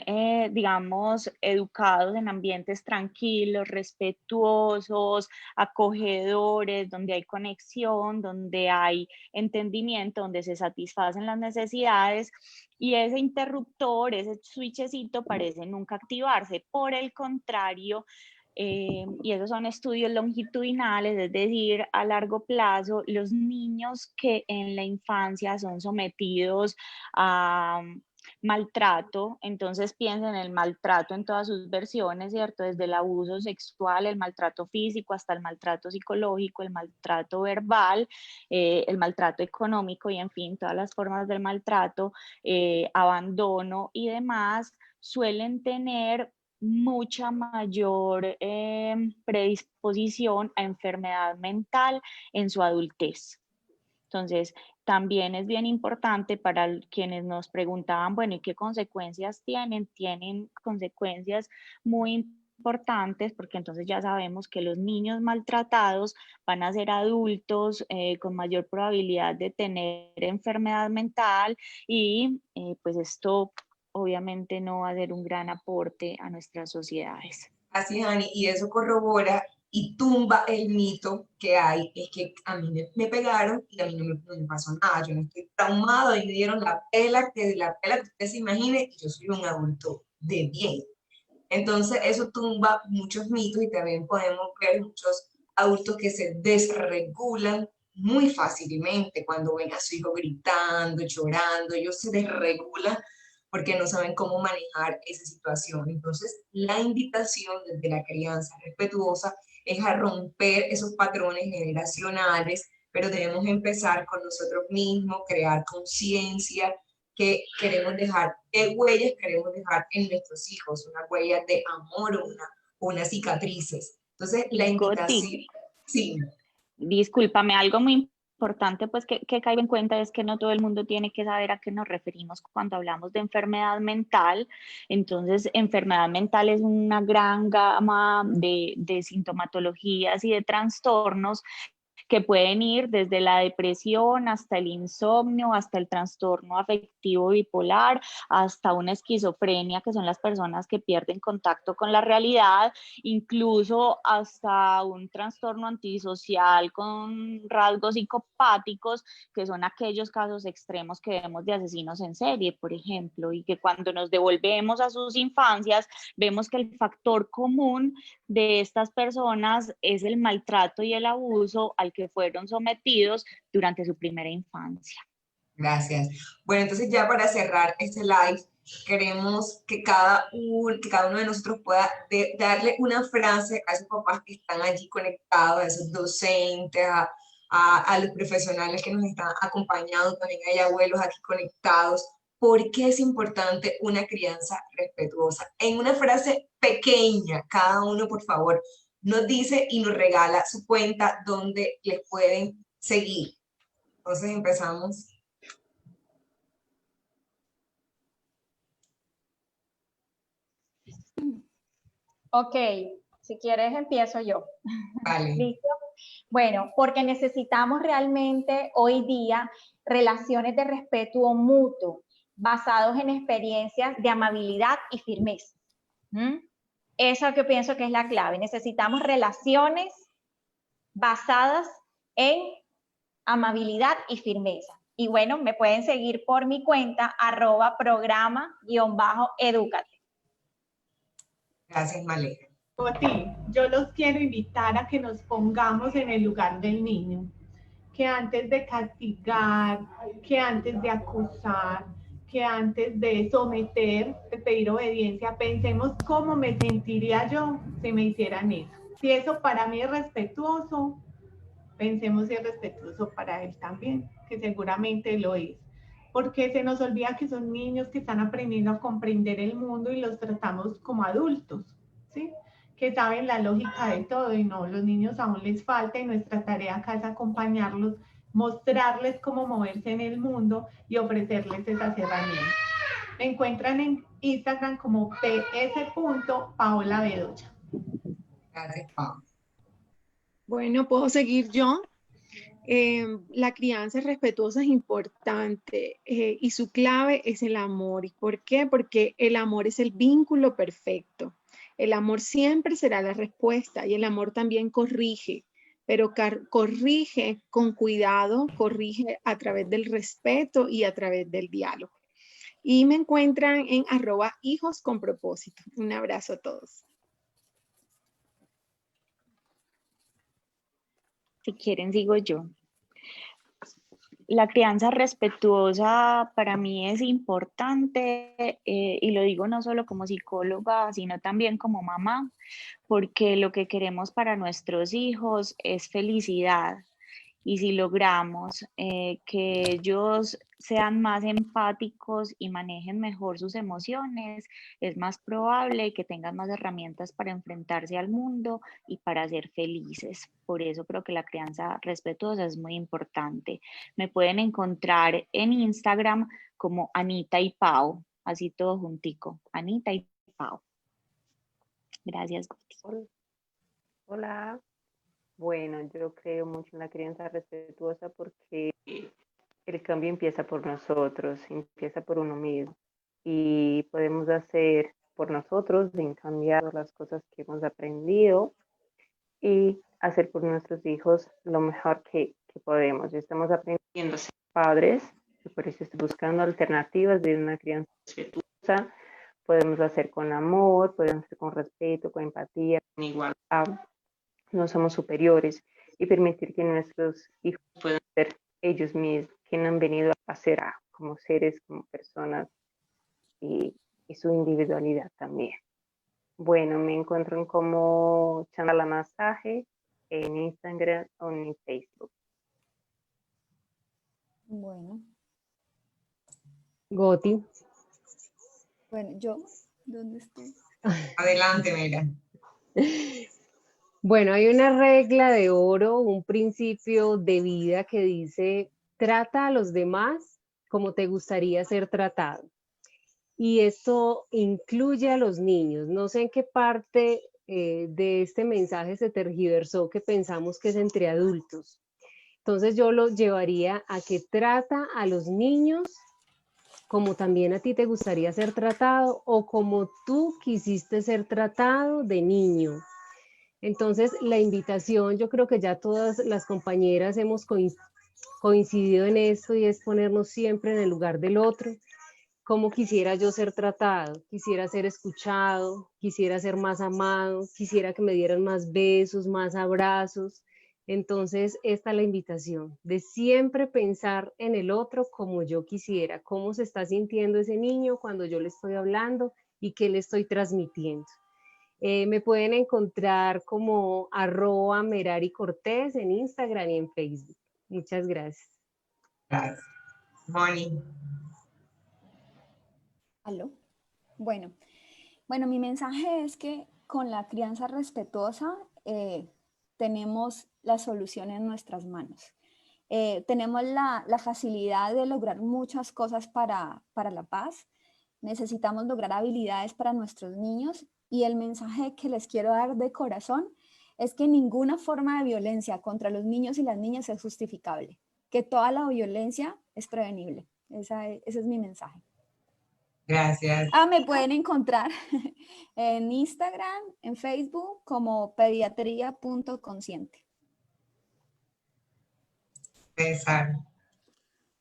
S7: digamos, educados en ambientes tranquilos, respetuosos, acogedores, donde hay conexión, donde hay entendimiento, donde se satisfacen las necesidades, y ese interruptor, ese switchecito parece nunca activarse. Por el contrario, y esos son estudios longitudinales, es decir, a largo plazo, los niños que en la infancia son sometidos a maltrato, entonces piensen en el maltrato en todas sus versiones, ¿cierto? Desde el abuso sexual, el maltrato físico, hasta el maltrato psicológico, el maltrato verbal, el maltrato económico y en fin, todas las formas del maltrato, abandono y demás, suelen tener mucha mayor predisposición a enfermedad mental en su adultez. Entonces, también es bien importante para quienes nos preguntaban, bueno, ¿y qué consecuencias tienen? Tienen consecuencias muy importantes porque entonces ya sabemos que los niños maltratados van a ser adultos con mayor probabilidad de tener enfermedad mental y pues esto obviamente no va a ser un gran aporte a nuestras sociedades.
S6: Así es, Ani, y eso corrobora y tumba el mito que hay, es que a mí me pegaron y a mí no me pasó nada, yo no estoy traumado, y me dieron la pela que usted se imagine, y yo soy un adulto de bien. Entonces, eso tumba muchos mitos y también podemos ver muchos adultos que se desregulan muy fácilmente cuando ven a su hijo gritando, llorando, ellos se desregulan porque no saben cómo manejar esa situación. Entonces, la invitación desde la crianza respetuosa es a romper esos patrones generacionales, pero debemos empezar con nosotros mismos, crear conciencia, que queremos dejar, qué huellas queremos dejar en nuestros hijos, una huella de amor, unas cicatrices. Entonces, la invitación,
S7: Goti,
S6: sí,
S7: discúlpame, algo muy importante pues que caiga en cuenta es que no todo el mundo tiene que saber a qué nos referimos cuando hablamos de enfermedad mental. Entonces, enfermedad mental es una gran gama de sintomatologías y de trastornos que pueden ir desde la depresión hasta el insomnio, hasta el trastorno afectivo bipolar, hasta una esquizofrenia, que son las personas que pierden contacto con la realidad, incluso hasta un trastorno antisocial con rasgos psicopáticos, que son aquellos casos extremos que vemos de asesinos en serie, por ejemplo, y que cuando nos devolvemos a sus infancias, vemos que el factor común de estas personas es el maltrato y el abuso al que fueron sometidos durante su primera infancia.
S6: gracias. Bueno, entonces ya para cerrar este live, queremos que cada uno de nosotros pueda darle una frase a esos papás que están allí conectados, a esos docentes, a los profesionales que nos están acompañando, también hay abuelos aquí conectados. ¿Por qué es importante una crianza respetuosa? En una frase pequeña, cada uno, por favor, nos dice y nos regala su cuenta donde les pueden seguir. Entonces empezamos.
S3: Ok, si quieres empiezo yo.
S6: Vale.
S3: ¿Listo? Bueno, porque necesitamos realmente hoy día relaciones de respeto mutuo basados en experiencias de amabilidad y firmeza. Eso es lo que pienso que es la clave. Necesitamos relaciones basadas en amabilidad y firmeza. Y bueno, me pueden seguir por mi cuenta @programa_educate.
S6: Gracias, Malena.
S4: Oti, yo los quiero invitar a que nos pongamos en el lugar del niño, que antes de castigar, que antes de acusar, que antes de someter, de pedir obediencia, pensemos cómo me sentiría yo si me hicieran eso. Si eso para mí es respetuoso, pensemos si es respetuoso para él también, que seguramente lo es. Porque se nos olvida que son niños que están aprendiendo a comprender el mundo y los tratamos como adultos, ¿sí? Que saben la lógica de todo, y no, los niños aún les falta, y nuestra tarea acá es acompañarlos, mostrarles cómo moverse en el mundo y ofrecerles esas herramientas. Me encuentran en Instagram como ps.paola Bedoya.
S6: Gracias, Pau.
S5: Bueno, ¿puedo seguir yo? La crianza respetuosa es importante y su clave es el amor. ¿Y por qué? Porque el amor es el vínculo perfecto. El amor siempre será la respuesta y el amor también corrige, pero corrige con cuidado, corrige a través del respeto y a través del diálogo. Y me encuentran en @hijosconpropósito. Un abrazo a todos.
S7: Si quieren, sigo yo. La crianza respetuosa para mí es importante y lo digo no solo como psicóloga, sino también como mamá, porque lo que queremos para nuestros hijos es felicidad. Y si logramos que ellos sean más empáticos y manejen mejor sus emociones, es más probable que tengan más herramientas para enfrentarse al mundo y para ser felices. Por eso creo que la crianza respetuosa es muy importante. Me pueden encontrar en Instagram como Anita y Pau, así todo juntico, Anita y Pau. Gracias, Goti.
S1: Hola. Bueno, yo creo mucho en la crianza respetuosa porque el cambio empieza por nosotros, empieza por uno mismo. Y podemos hacer por nosotros, en cambiar las cosas que hemos aprendido y hacer por nuestros hijos lo mejor que podemos. Estamos aprendiendo a ser padres, y por eso estoy buscando alternativas de una crianza respetuosa. Podemos hacer con amor, podemos hacer con respeto, con empatía, con igualdad. No somos superiores y permitir que nuestros hijos puedan ser ellos mismos, que han venido a ser como seres, como personas y su individualidad también. Bueno, me encuentran como Chandala Masaje en Instagram o en Facebook.
S2: Bueno.
S9: Goti.
S2: Bueno, yo, ¿dónde estoy?
S6: Adelante, Mela.
S9: Bueno, hay una regla de oro, un principio de vida que dice, trata a los demás como te gustaría ser tratado. Y esto incluye a los niños. No sé en qué parte de este mensaje se tergiversó que pensamos que es entre adultos. Entonces yo lo llevaría a que trata a los niños como también a ti te gustaría ser tratado o como tú quisiste ser tratado de niño. Entonces la invitación, yo creo que ya todas las compañeras hemos coincidido en esto y es ponernos siempre en el lugar del otro. Cómo quisiera yo ser tratado, quisiera ser escuchado, quisiera ser más amado, quisiera que me dieran más besos, más abrazos. Entonces, esta es la invitación, de siempre pensar en el otro como yo quisiera, cómo se está sintiendo ese niño cuando yo le estoy hablando y qué le estoy transmitiendo. Me pueden encontrar como @Merari Cortés en Instagram y en Facebook. Muchas gracias.
S6: Gracias. Moni.
S2: ¿Aló? Bueno, mi mensaje es que con la crianza respetuosa tenemos la solución en nuestras manos. Tenemos la facilidad de lograr muchas cosas para la paz. Necesitamos lograr habilidades para nuestros niños y el mensaje que les quiero dar de corazón es que ninguna forma de violencia contra los niños y las niñas es justificable, que toda la violencia es prevenible. Ese es mi mensaje.
S6: Gracias.
S2: Me pueden encontrar en Instagram, en Facebook como pediatría.consciente.
S6: César.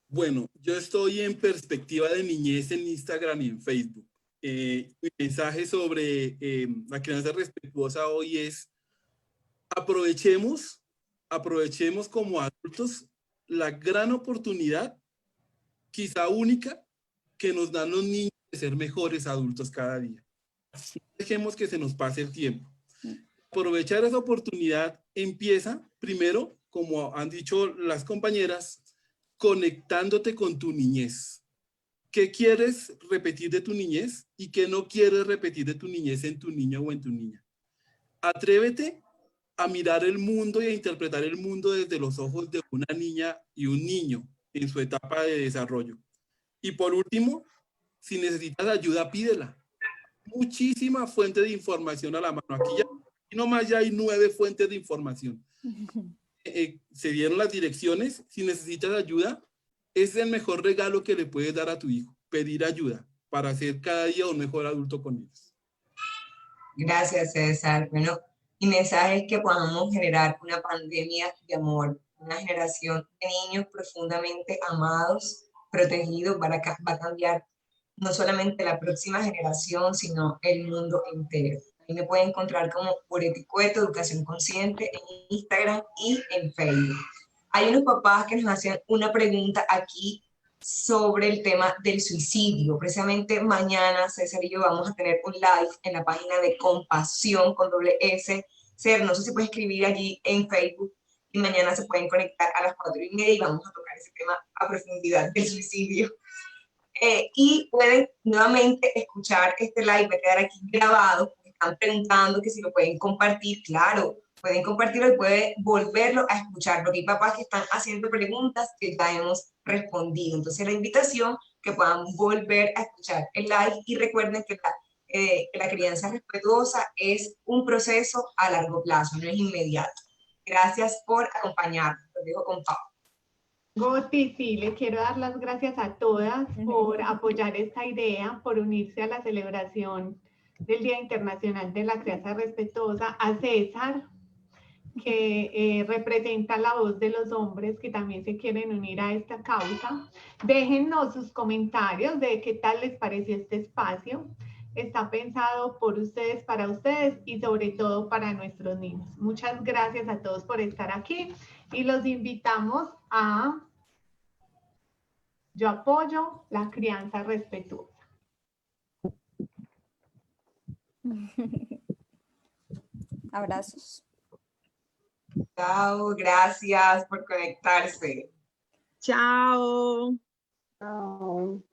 S8: Bueno, yo estoy en Perspectiva de Niñez en Instagram y en Facebook. Mi mensaje sobre la crianza respetuosa hoy es aprovechemos como adultos la gran oportunidad, quizá única, que nos dan los niños de ser mejores adultos cada día. Dejemos que se nos pase el tiempo. Aprovechar esa oportunidad empieza primero, como han dicho las compañeras, conectándote con tu niñez. ¿Qué quieres repetir de tu niñez y qué no quieres repetir de tu niñez en tu niño o en tu niña? Atrévete a mirar el mundo y a interpretar el mundo desde los ojos de una niña y un niño en su etapa de desarrollo. Y por último, si necesitas ayuda, pídela. Muchísima fuente de información a la mano. Aquí nomás ya hay 9 fuentes de información. Se dieron las direcciones. Si necesitas ayuda, es el mejor regalo que le puedes dar a tu hijo, pedir ayuda para ser cada día un mejor adulto con ellos.
S6: Gracias, César. Bueno, mi mensaje es que podamos generar una pandemia de amor, una generación de niños profundamente amados, protegidos, va a cambiar no solamente la próxima generación, sino el mundo entero. Ahí me pueden encontrar como Goretti Cueto, Educación Consciente, en Instagram y en Facebook. Hay unos papás que nos hacían una pregunta aquí sobre el tema del suicidio. Precisamente mañana César y yo vamos a tener un live en la página de Compasión con ss. Ser, no sé si puede escribir allí en Facebook y mañana se pueden conectar a las 4:30 y vamos a tocar ese tema a profundidad del suicidio. Y pueden nuevamente escuchar este live, va a quedar aquí grabado. Están preguntando que si lo pueden compartir. Claro, pueden compartirlo y pueden volverlo a escuchar, porque hay papás que están haciendo preguntas que ya hemos respondido. Entonces la invitación que puedan volver a escuchar el live y recuerden que la crianza respetuosa es un proceso a largo plazo, no es inmediato. Gracias por acompañarnos. Los dejo con Pau.
S4: Goti, sí, le quiero dar las gracias a todas por apoyar esta idea, por unirse a la celebración del Día Internacional de la Crianza Respetuosa, a César, que representa la voz de los hombres que también se quieren unir a esta causa. Déjennos sus comentarios de qué tal les pareció este espacio. Está pensado por ustedes, para ustedes y sobre todo para nuestros niños. Muchas gracias a todos por estar aquí y los invitamos a Yo apoyo la crianza respetuosa.
S2: Abrazos.
S6: Chao, gracias por conectarse.
S5: Chao.
S1: Chao.